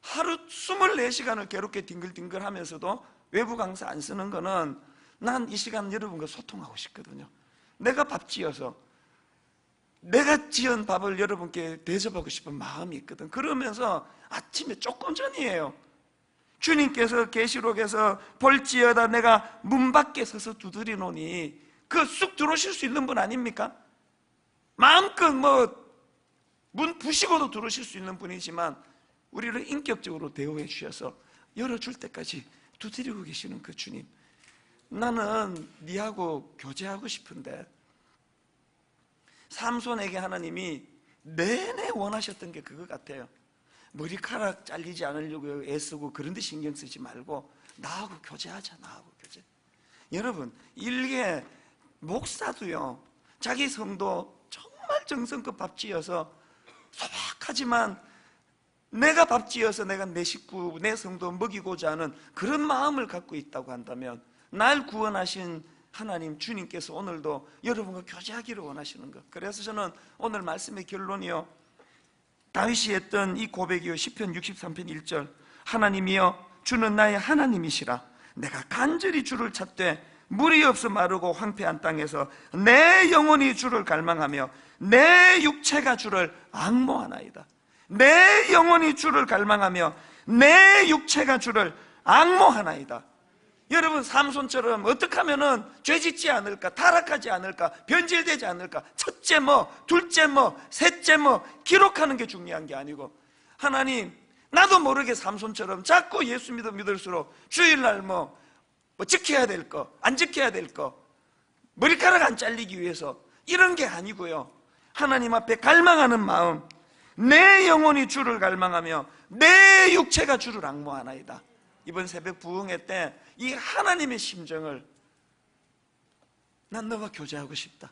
하루 24시간을 괴롭게 뒹글뒹글 하면서도 외부 강사 안 쓰는 거는, 난 이 시간 여러분과 소통하고 싶거든요. 내가 밥 지어서 내가 지은 밥을 여러분께 대접하고 싶은 마음이 있거든. 그러면서 아침에 조금 전이에요, 주님께서 계시록에서 볼지어다 내가 문 밖에 서서 두드리노니, 그 쑥 들어오실 수 있는 분 아닙니까? 마음껏 문 부시고도 들어오실 수 있는 분이지만 우리를 인격적으로 대우해 주셔서 열어줄 때까지 두드리고 계시는 그 주님, 나는 네하고 교제하고 싶은데, 삼손에게 하나님이 내내 원하셨던 게 그거 같아요. 머리카락 잘리지 않으려고 애쓰고 그런 데 신경 쓰지 말고 나하고 교제하자, 나하고 교제. 여러분, 일개 목사도요, 자기 성도 정말 정성껏 밥 지어서 소박하지만 내가 밥 지어서 내가 내 식구, 내 성도 먹이고자 하는 그런 마음을 갖고 있다고 한다면, 날 구원하신 하나님 주님께서 오늘도 여러분과 교제하기를 원하시는 것. 그래서 저는 오늘 말씀의 결론이요, 다윗이 했던 이 고백이요, 시편 63편 1절, 하나님이여 주는 나의 하나님이시라. 내가 간절히 주를 찾되 물이 없어 마르고 황폐한 땅에서 내 영혼이 주를 갈망하며 내 육체가 주를 앙모하나이다. 내 영혼이 주를 갈망하며 내 육체가 주를 앙모하나이다. 여러분, 삼손처럼 어떻게 하면은 죄짓지 않을까, 타락하지 않을까, 변질되지 않을까, 첫째 둘째 셋째 기록하는 게 중요한 게 아니고, 하나님, 나도 모르게 삼손처럼 자꾸 예수 믿을수록 주일날 지켜야 될 거, 안 지켜야 될 거, 머리카락 안 잘리기 위해서 이런 게 아니고요, 하나님 앞에 갈망하는 마음, 내 영혼이 주를 갈망하며 내 육체가 주를 앙모하나이다. 이번 새벽 부흥회 때 이 하나님의 심정을, 난 너와 교제하고 싶다,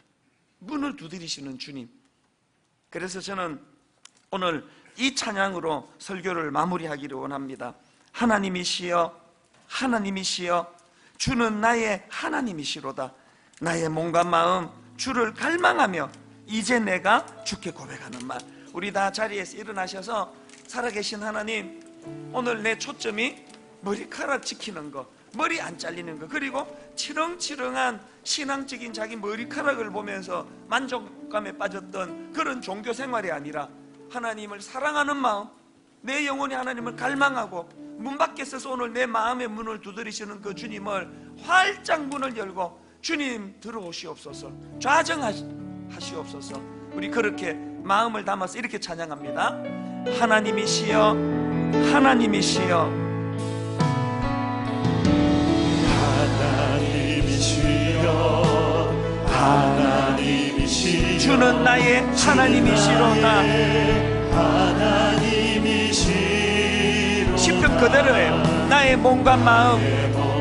문을 두드리시는 주님. 그래서 저는 오늘 이 찬양으로 설교를 마무리하기를 원합니다. 하나님이시여, 하나님이시여, 주는 나의 하나님이시로다. 나의 몸과 마음 주를 갈망하며 이제 내가 주께 고백하는 말. 우리 다 자리에서 일어나셔서, 살아계신 하나님, 오늘 내 초점이 머리카락 지키는 거, 머리 안 잘리는 거, 그리고 치렁치렁한 신앙적인 자기 머리카락을 보면서 만족감에 빠졌던 그런 종교 생활이 아니라, 하나님을 사랑하는 마음, 내 영혼이 하나님을 갈망하고 문 밖에 서서 오늘 내 마음의 문을 두드리시는 그 주님을 활짝 문을 열고, 주님 들어오시옵소서, 좌정하시옵소서. 우리 그렇게 마음을 담아서 이렇게 찬양합니다. 하나님이시여, 하나님이시여, 하나님이시여, 하나님이시여, 주는 나의 하나님이시로다. 하나님이시로다. 시편 그대로예요. 나의 몸과 마음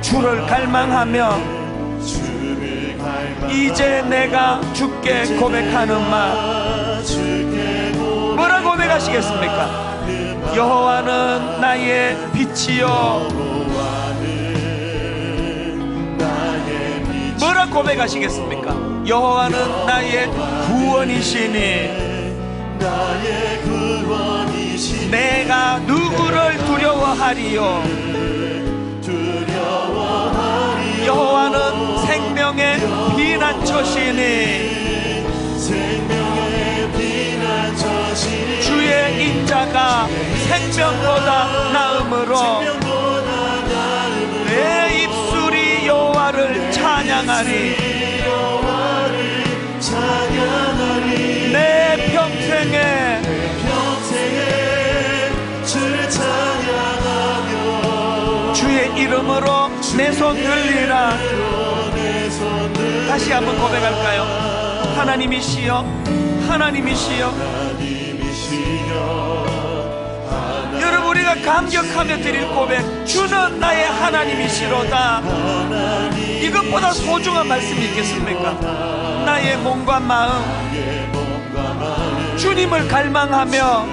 주를 갈망하며 이제 내가 주께 고백하는 말. 뭐라 고백하시겠습니까? 여호와는 나의 빛이요. 뭐라 고백하시겠습니까? 여호와는 나의 구원이시니 내가 누구를 두려워하리요? 생명의 피난처시니 주의 인자가 생명보다 나음으로 내 입술이 여호와를 찬양하리. 내 평생에 주를 찬양하며 주의 이름으로 내 손 들리라. 다시 한번 고백할까요? 하나님이시여, 하나님이시여. 여러분, 우리가 감격하며 드릴 고백, 주는 나의 하나님이시로다. 이것보다 소중한 말씀이 있겠습니까? 나의 몸과 마음 주님을 갈망하며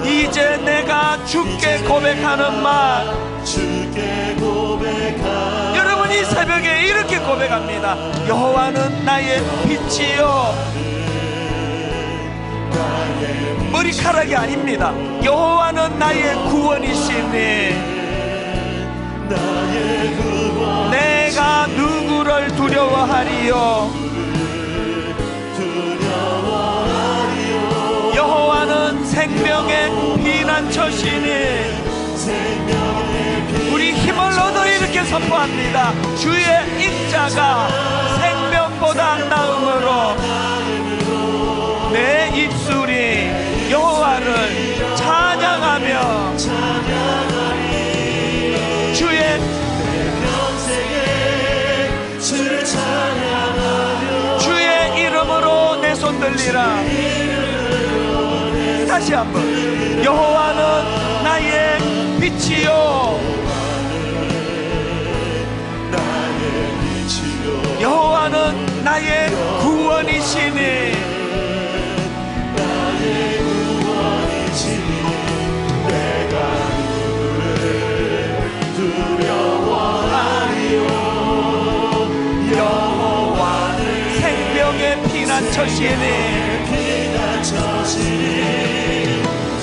이제 내가 주께 고백하는 말. 여러분, 이 새벽에 이렇게 고백합니다. 여호와는 나의 빛이요, 머리카락이 아닙니다. 여호와는 나의 구원이시니 내가 누구를 두려워하리요. 여호와는 생명의 피난처시니 우리 힘을 얻어 이렇게 선포합니다. 주의 인자가 생명보다 나음으로 내 입술이 여호와를 찬양하며 주의 주의 이름으로 내 손 들리라. 다시 한번. 여호와는 나의 빛이요, 여호와는 나의 구원이시니 내가 누구를 두려워하리요. 여호와는 생명의 피난처시니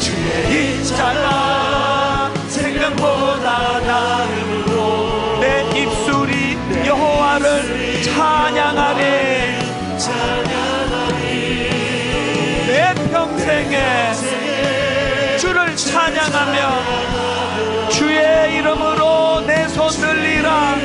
주의 인자가 생명보다 나음으로 내 입술이 여호와를 찬양하리. 내 평생에 주를 찬양하며 주의 이름으로 내 손 들리라.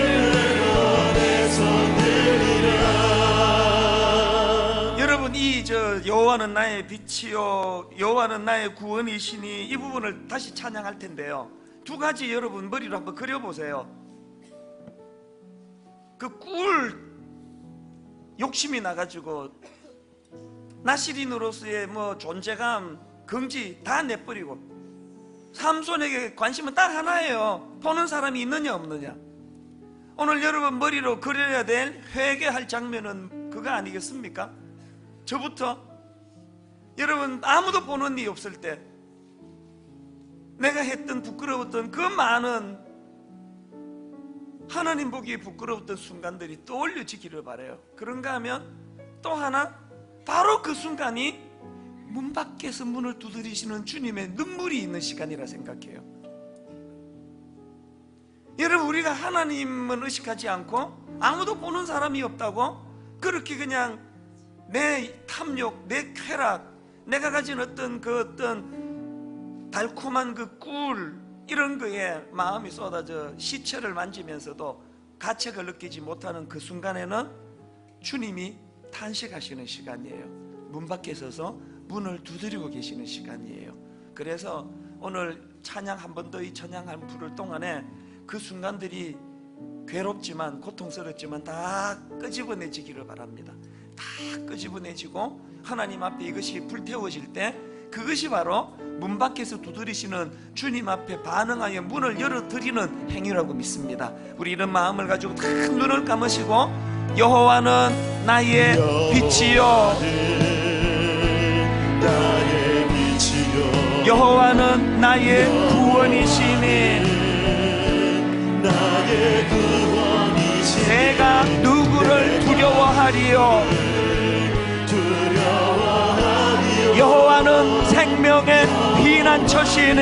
여러분, 이 여호와는 나의 빛이요, 여호와는 나의 구원이시니 이 부분을 다시 찬양할 텐데요, 두 가지 여러분 머리로 한번 그려보세요. 그 꿀 욕심이 나가지고 나시린으로서의 존재감, 긍지 다 내버리고 삼손에게 관심은 딱 하나예요. 보는 사람이 있느냐 없느냐. 오늘 여러분 머리로 그려야 될 회개할 장면은 그거 아니겠습니까? 저부터 여러분 아무도 보는 일 없을 때 내가 했던 부끄러웠던 그 많은 하나님 보기에 부끄러웠던 순간들이 떠올려지기를 바라요. 그런가 하면 또 하나, 바로 그 순간이 문 밖에서 문을 두드리시는 주님의 눈물이 있는 시간이라 생각해요. 여러분, 우리가 하나님은 의식하지 않고 아무도 보는 사람이 없다고 그렇게 그냥 내 탐욕, 내 쾌락, 내가 가진 어떤 달콤한 그 꿀, 이런 거에 마음이 쏟아져 시체를 만지면서도 가책을 느끼지 못하는 그 순간에는 주님이 탄식하시는 시간이에요. 문 밖에 서서 문을 두드리고 계시는 시간이에요. 그래서 오늘 찬양 한 번 더, 이 찬양한 부를 동안에 그 순간들이 괴롭지만 고통스럽지만 다 끄집어내지기를 바랍니다. 다 끄집어내지고 하나님 앞에 이것이 불태워질 때 그것이 바로 문 밖에서 두드리시는 주님 앞에 반응하여 문을 열어드리는 행위라고 믿습니다. 우리 이런 마음을 가지고 다 눈을 감으시고, 여호와는 나의 빛이요, 여호와는 나의 구원이시니 내가 누구를 두려워하리요. 여호와는 생명의 피난처시니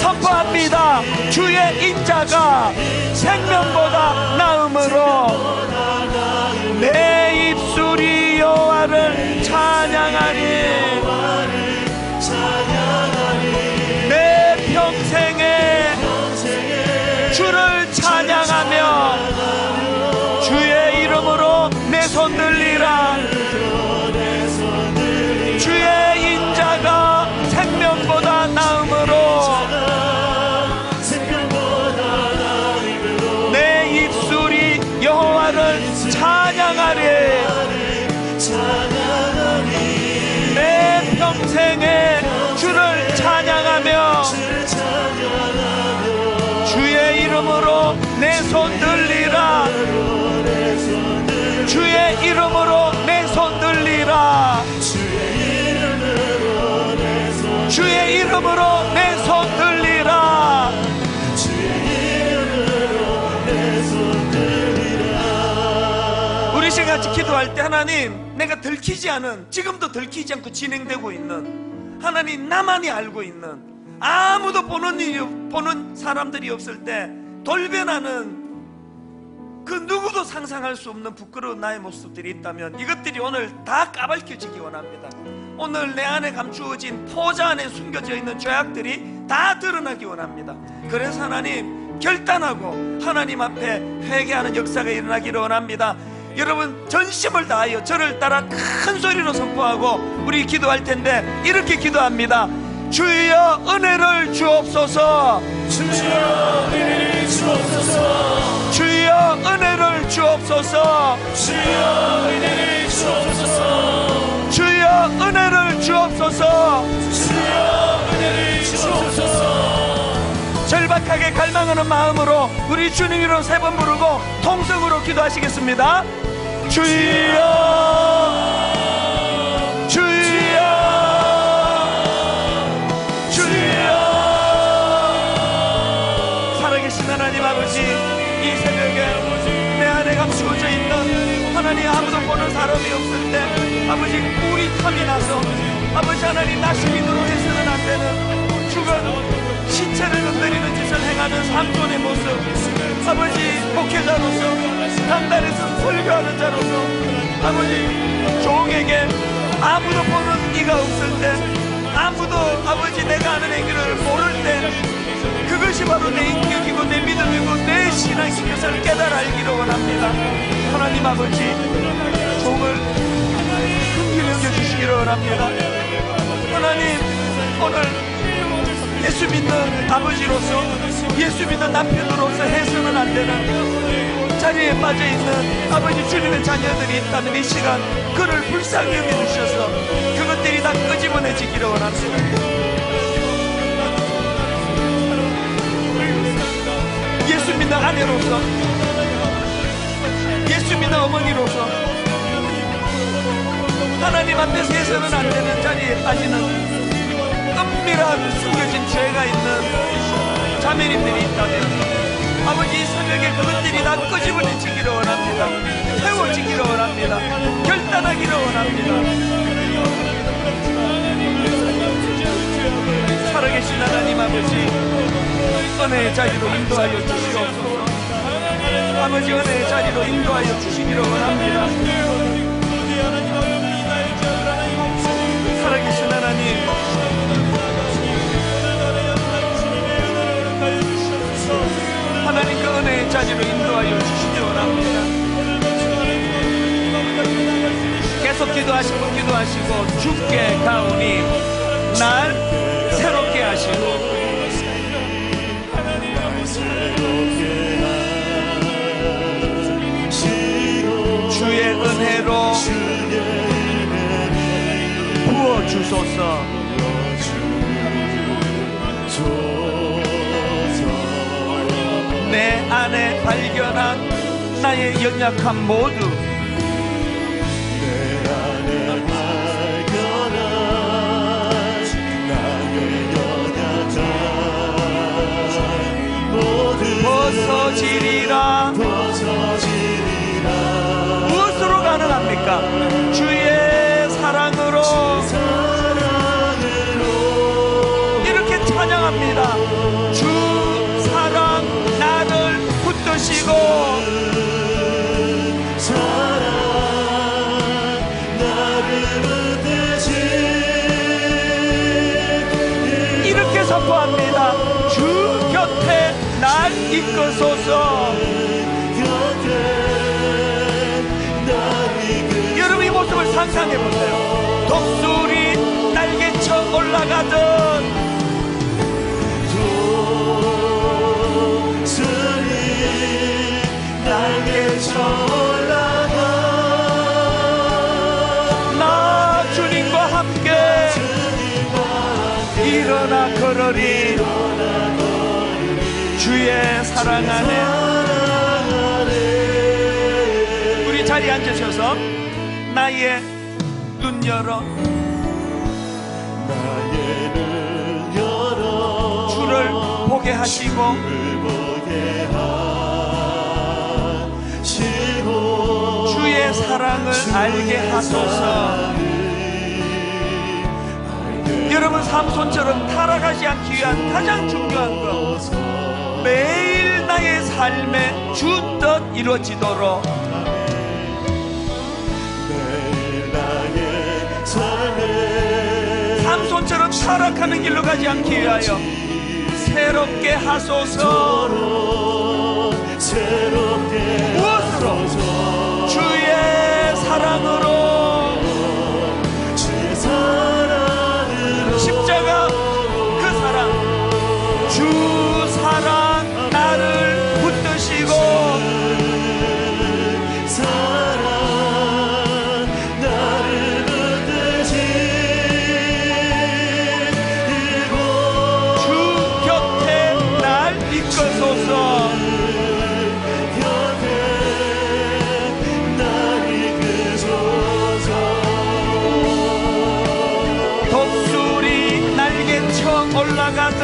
선포합니다. 인자가 주의 인자가 생명보다 나음으로 내 입술이 여호와를 찬양하리. 내 평생에 주를 찬양하며 주의 이름으로 내 손 들리라. 주의 인자가 생명보다 나음으로 내 입술이 여호와를 찬양하리. 내 평생에 주를 찬양하며 주의 이름으로 내 손 들리라. 주의 이름으로 내 손 들리라. 주의 이름으로 내 손 들리라. 우리 시같이 기도할 때 하나님, 내가 들키지 않은, 지금도 들키지 않고 진행되고 있는, 하나님 나만이 알고 있는, 아무도 보는 사람들이 없을 때 돌변하는 그 누구도 상상할 수 없는 부끄러운 나의 모습들이 있다면 이것들이 오늘 다 까발켜지기 원합니다. 오늘 내 안에 감추어진 포자 안에 숨겨져 있는 죄악들이 다 드러나기 원합니다. 그래서 하나님 결단하고 하나님 앞에 회개하는 역사가 일어나기를 원합니다. 여러분 전심을 다하여 저를 따라 큰 소리로 선포하고 우리 기도할 텐데 이렇게 기도합니다. 주여 은혜를 주옵소서. 주여 은혜를 주옵소서. 주여 은혜를 주옵소서. 주여 은혜를 주옵소서. 주여 은혜를 주옵소서. 주여 은혜를 주옵소서. 절박하게 갈망하는 마음으로 우리 주님 이름 세 번 부르고 통성으로 기도하시겠습니다. 주여 주여 살아계신 하나님 아버지, 이 새벽에 내 안에 감추어져 있는 하나님 아무도 보는 사람이 없을 때 아버지 꿀이 탐이 나서 아버지 하나님 나시민으로 해서는 안 되는 죽은 시체를 건드리는 짓을 행하는 삼손의 모습, 아버지 목회자로서 단단해서 설교하는 자로서 아버지 종에게 아무도 보는 이가 없을 때, 아무도 아버지 내가 하는 행위를 모를 때 그것이 바로 내 인격이고 내 믿음이고 내 신앙인 것을 깨달아 알기를 원합니다. 하나님 아버지 종을 긍휼히 여겨주시기를 원합니다. 하나님 오늘 예수 믿는 아버지로서 예수 믿는 남편으로서 해서는 안 되는 자리에 빠져있는 아버지 주님의 자녀들이 있다면 이 시간 그를 불쌍히 여겨주셔서 그것들이 다 끄집어내지기를 원합니다. 예수 믿는 아내로서 예수 믿는 어머니로서 하나님 앞에서 해서는 안 되는 자리에 빠지는 은밀한 숨겨진 죄가 있는 자매님들이 있다면 아버지 이 새벽에 그것들이 다 끄집어내지기를 원합니다. 세워지기를 원합니다. 결단하기를 원합니다. 살아계신 하나님 아버지 은혜의 자리로 인도하여 주시옵소서. 아버지 은혜의 자리로 인도하여 주시기를 원합니다. 살아계신 하나님 하나님 그 은혜의 자리로 인도하여 주시기 원합니다. 계속 기도하시고 기도하시고 주께 가오니 날 새롭게 하시고 주의 은혜로 부어주소서. 내 안에 발견한 나의 연약함 모두 벗어지리라. 무엇으로 가능합니까? 주의 사랑으로 이렇게 찬양합니다. 주 이끌소서. 여러분 이 모습을 상상해 보세요. 독수리 날개쳐 올라가던 날개쳐 올라가 나 주님과 함께 일어나 걸으리. 주의 사랑 안에 우리 자리에 앉으셔서 나의 눈 열어 주를 보게 하시고 주의 사랑을 알게 하소서. 여러분 삼손처럼 타락하지 않기 위한 가장 중요한 것, 매일 나의 삶에 주 뜻 이루어지도록 삼손처럼 타락하는 길로 가지 않기 위하여 새롭게 하소서. 무엇으로? 주의 사랑으로. 십자가 그 사랑, 주 사랑 나를 붙드시고 주 곁에 날 이끌소서. 독수리 날개쳐 올라가듯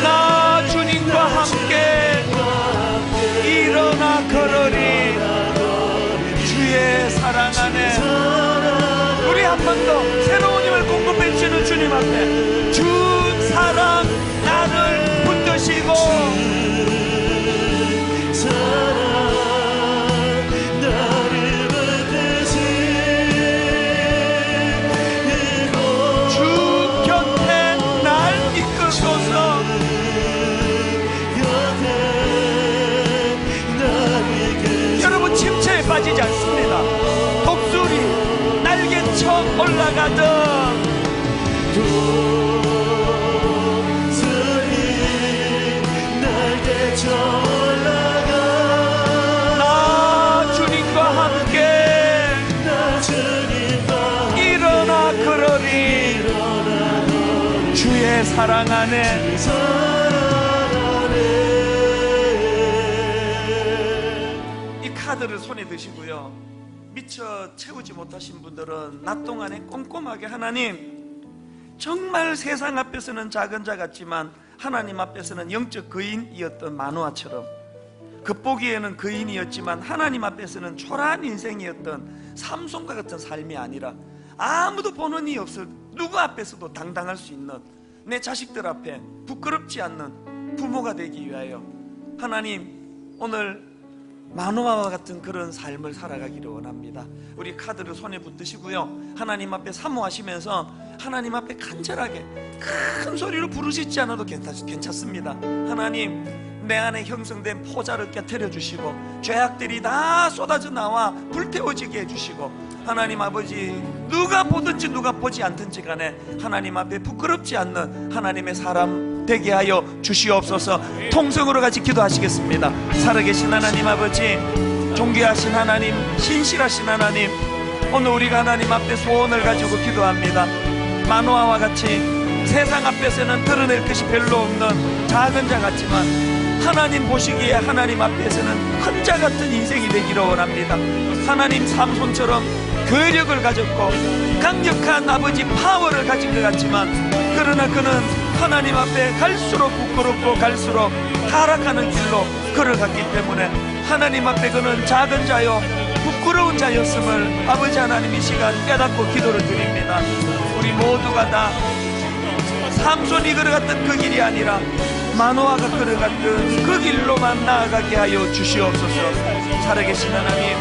나 주님과 함께 일어나 걸으리. 주의 사랑 안에 우리 한 번 더 새로운 힘을 공급해 주시는 주님 앞에 주 사랑 나를 붙드시고 주 곁에 날 이끌소서. 여러분 침체에 빠지지 않습니다. 독수리 날개쳐 올라가던 나 주님과 함께 일어나 걸으리. 주의 사랑 안에 이 카드를 손에 드시고요, 미처 채우지 못하신 분들은 낮 동안에 꼼꼼하게 하나님, 정말 세상 앞에서는 작은 자 같지만 하나님 앞에서는 영적 거인이었던 마노아처럼, 겉보기에는 거인이었지만 하나님 앞에서는 초라한 인생이었던 삼손과 같은 삶이 아니라 아무도 보는 이 없을 누구 앞에서도 당당할 수 있는, 내 자식들 앞에 부끄럽지 않는 부모가 되기 위하여 하나님 오늘 마노아와 같은 그런 삶을 살아가기를 원합니다. 우리 카드를 손에 붙드시고요, 하나님 앞에 사모하시면서 하나님 앞에 간절하게 큰 소리로 부르시지 않아도 괜찮습니다. 하나님, 내 안에 형성된 포자를 깨트려 주시고 죄악들이 다 쏟아져 나와 불태워지게 해주시고, 하나님 아버지, 누가 보든지 누가 보지 않든지 간에 하나님 앞에 부끄럽지 않는 하나님의 사람 되게 하여 주시옵소서. 통성으로 같이 기도하시겠습니다. 살아계신 하나님 아버지, 존귀하신 하나님, 신실하신 하나님, 오늘 우리가 하나님 앞에 소원을 가지고 기도합니다. 마노아와 같이 세상 앞에서는 드러낼 것이 별로 없는 작은 자 같지만 하나님 보시기에 하나님 앞에서는 큰 자 같은 인생이 되기를 원합니다. 하나님 삼손처럼 괴력을 가졌고 강력한 아버지 파워를 가진 것 같지만, 그러나 그는 하나님 앞에 갈수록 부끄럽고 갈수록 타락하는 길로 걸어갔기 때문에 하나님 앞에 그는 작은 자요 부끄러운 자였음을 아버지 하나님 이 시간 깨닫고 기도를 드립니다. 우리 모두가 다 삼손이 걸어갔던 그 길이 아니라 마노아가 걸어갔던 그 길로만 나아가게 하여 주시옵소서. 살아계신 하나님,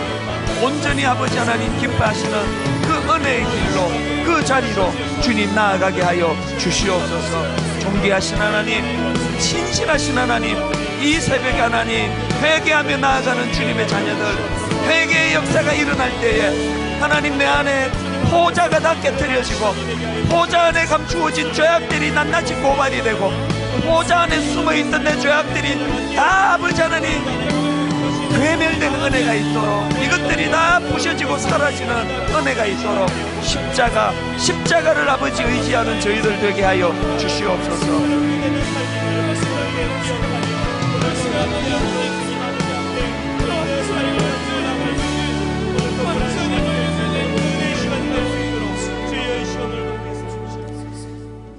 온전히 아버지 하나님 기뻐하시는 그 은혜의 길로, 그 자리로 주님 나아가게 하여 주시옵소서. 존귀하신 하나님, 신실하신 하나님, 이 새벽에 하나님 회개하며 나아가는 주님의 자녀들, 회개의 역사가 일어날 때에 하나님 내 안에 포자가 다 깨트려지고 포자 안에 감추어진 죄악들이 낱낱이 고발이 되고 포자 안에 숨어있던 내 죄악들이 다 아버지 하나님 괴멸된 은혜가 있도록, 이것들이 다 부셔지고 사라지는 은혜가 있도록 십자가를 아버지 의지하는 저희들 되게 하여 주시옵소서.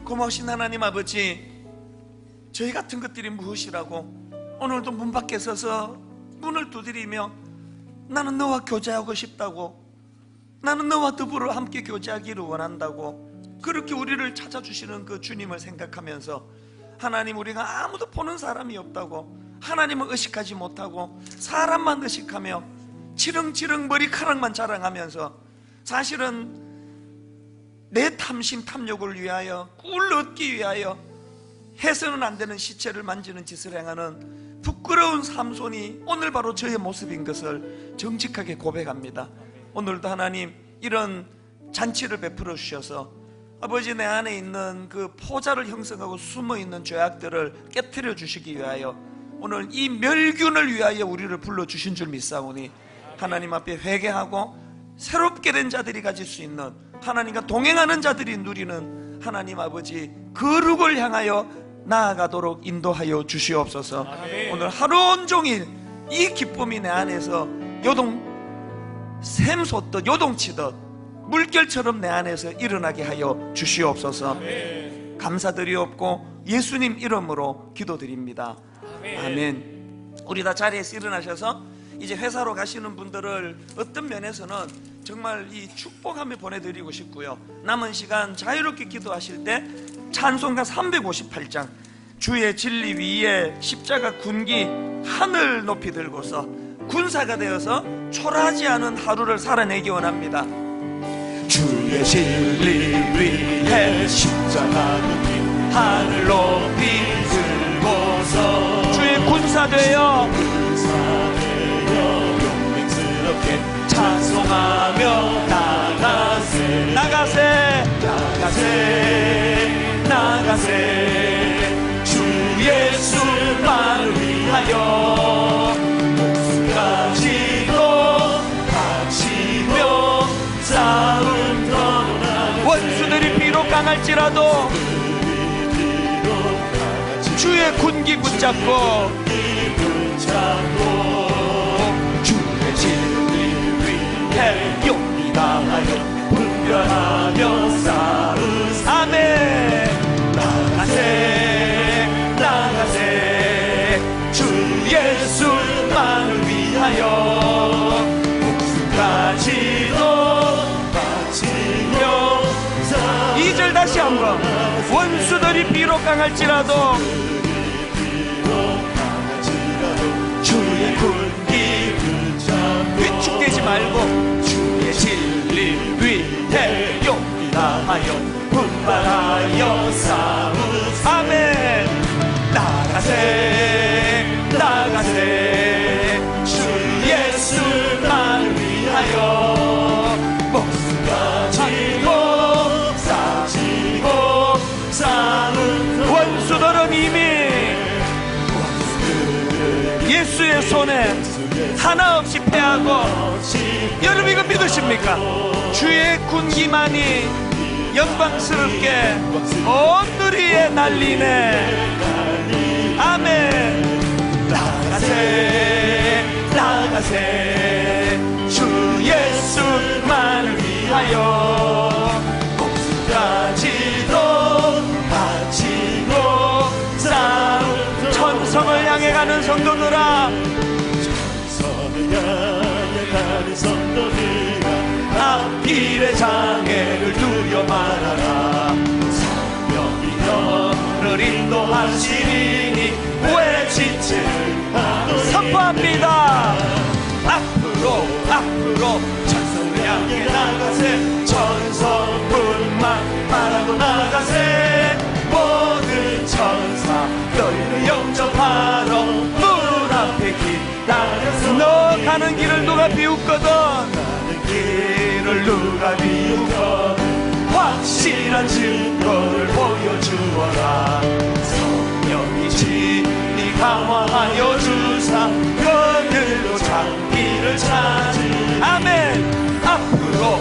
고마우신 하나님 아버지, 저희 같은 것들이 무엇이라고 오늘도 문 밖에 서서 문을 두드리며 나는 너와 교제하고 싶다고, 나는 너와 더불어 함께 교제하기를 원한다고 그렇게 우리를 찾아주시는 그 주님을 생각하면서 하나님, 우리가 아무도 보는 사람이 없다고, 하나님을 의식하지 못하고 사람만 의식하며 치렁치렁 머리카락만 자랑하면서 사실은 내 탐심 탐욕을 위하여, 꿀 얻기 위하여 해서는 안 되는 시체를 만지는 짓을 행하는 부끄러운 삼손이 오늘 바로 저의 모습인 것을 정직하게 고백합니다. 오늘도 하나님 이런 잔치를 베풀어 주셔서 아버지 내 안에 있는 그 포자를 형성하고 숨어있는 죄악들을 깨트려 주시기 위하여 오늘 이 멸균을 위하여 우리를 불러주신 줄 믿사오니 하나님 앞에 회개하고 새롭게 된 자들이 가질 수 있는, 하나님과 동행하는 자들이 누리는 하나님 아버지 거룩을 향하여 나아가도록 인도하여 주시옵소서. 아멘. 오늘 하루 온종일 이 기쁨이 내 안에서 샘솟듯 요동치듯 물결처럼 내 안에서 일어나게 하여 주시옵소서. 아멘. 감사드리옵고 예수님 이름으로 기도드립니다. 아멘. 아멘. 우리 다 자리에서 일어나셔서 이제 회사로 가시는 분들을 어떤 면에서는 정말 이 축복하며 보내드리고 싶고요, 남은 시간 자유롭게 기도하실 때 찬송가 358장 주의 진리 위에 십자가 군기 하늘 높이 들고서 군사가 되어서 초라하지 않은 하루를 살아내기 원합니다. 주의 진리 위에 십자가 군기 하늘 높이 들고서 주의 군사 되어 용맹스럽게 찬송하며 나가세 나가세 나가세 나가세 주 예수만을 위하여 목숨까지도 바치며 싸움 떠나는 원수들이 비록 강할지라도 주의 군기 붙잡고 주의 진리 위에 용기 다하여 분별하며 싸우세 아멘. 나가세 나가세 주 예수만을 위하여 목숨까지도 바치며 2절 다시 한번. 원수들이 비록 강할지라도 주의 군기 위축되지 말고 주의 진리 위에 용기 다하여 분발하여 싸우세 아멘. 나가세 나가세 주 예수만을 위하여 목숨까지도 싸지고 싸운 원수들은 이미 예수의 손에 하나 없이 패하고, 여러분 이거 믿으십니까? 주의 군기만이 영광스럽게 온 누리에 날리네. 아멘. 나가세 나가세 주 예수만을 위하여 목숨까지도 바치고 싸운 천성을 향해 가는 성도들아, 천성을 향해 가는 성도들아 앞길의 장애를 두려 말아라. 성령이 너를 인도하시리니 왜 지체를 하노니. 선포합니다. 앞으로 앞으로 천성을 향해 나가세 천성뿐만 바라고 나가세 모든 천사 너희를 영접하러 문 앞에 기다려서 너 가는 길을 누가 비웃거든 가는 길을 누가 비우거든 확실한 증거를 보여주어라 성령이 진리 강화하여 주사 그들로 장기를 찾으 아멘. 앞으로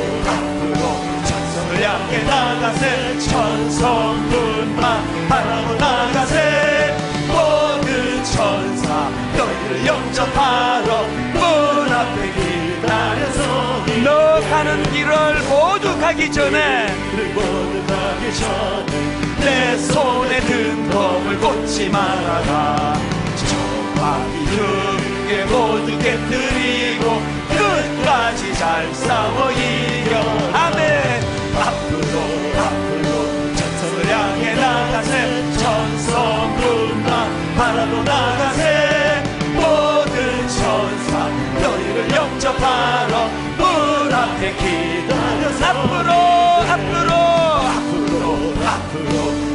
천성을 향해 나가세 천성뿐만 바라고 나가세 모든 천사 너희를 영접하러 문 앞에 기다려서 너 가는 길을 모두 가기 전에 모두 가기 전에 내 손에 든 검을 꽂지 말아라 저 마귀 등에 모두 깨뜨리고 끝까지 잘 싸워 이겨 아멘. 앞으로 천성을 향해 나가세 천성뿐만 바라고 나가세 모든 천사 너희를 영접하러 문 앞에 기다려서 앞으로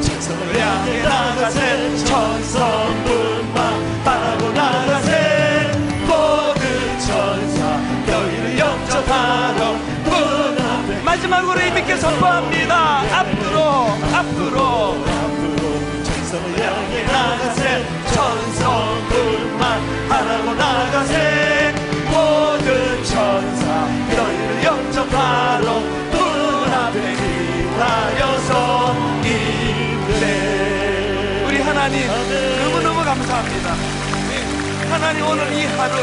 천성을 향해 나가세 천성뿐만 바라고 나가세 모든 천사 너희를 영접하러 문 앞에 마지막으로 힘있게 선포합니다. 앞으로 천성을 향해 나가세 천성뿐만 바라고 나가세 모든 천사 너희를 영접하러 문 앞에 기다려서 있네 우리 하나님 너무너무 감사합니다. 하나님 오늘 이 하루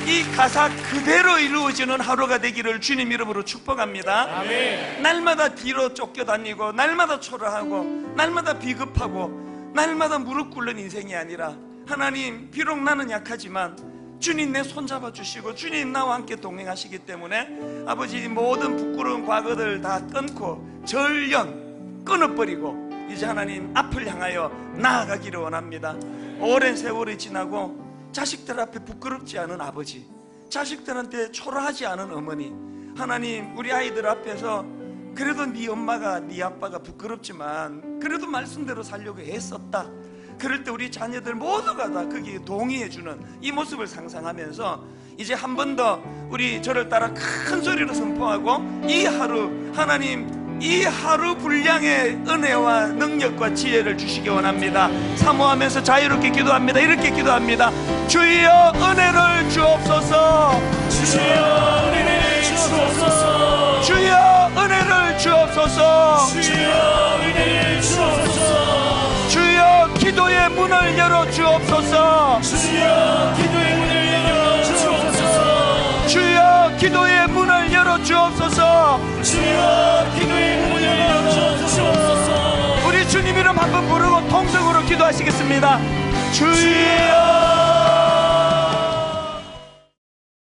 이 가사 그대로 이루어지는 하루가 되기를 주님 이름으로 축복합니다. 아멘. 날마다 뒤로 쫓겨다니고 날마다 초라하고 날마다 비급하고 날마다 무릎 꿇는 인생이 아니라 하나님 비록 나는 약하지만 주님 내 손잡아 주시고 주님 나와 함께 동행하시기 때문에 아버지 모든 부끄러운 과거들 다 끊고 전령 끊어버리고 이제 하나님 앞을 향하여 나아가기를 원합니다. 오랜 세월이 지나고 자식들 앞에 부끄럽지 않은 아버지, 자식들한테 초라하지 않은 어머니, 하나님 우리 아이들 앞에서 그래도 네 엄마가 네 아빠가 부끄럽지만 그래도 말씀대로 살려고 애썼다. 그럴 때 우리 자녀들 모두가 다 거기에 동의해주는 이 모습을 상상하면서 이제 한 번 더 우리 저를 따라 큰 소리로 선포하고 이 하루 하나님 이 하루 분량의 은혜와 능력과 지혜를 주시기 원합니다. 사모하면서 자유롭게 기도합니다. 이렇게 기도합니다. 주여 은혜를 주옵소서. 주여 은혜를 주옵소서. 주여 은혜를 주옵소서. 주여 은혜를 주옵소서. 주여 기도의 문을 열어 주옵소서. 주여 기도의 문을 열어 주옵소서. 주여 기도의 문을 열어 주옵소서. 주여 기도의 문을 열어 주옵소서. 우리 주님 이름 한번 부르고 통성으로 기도하시겠습니다. 주여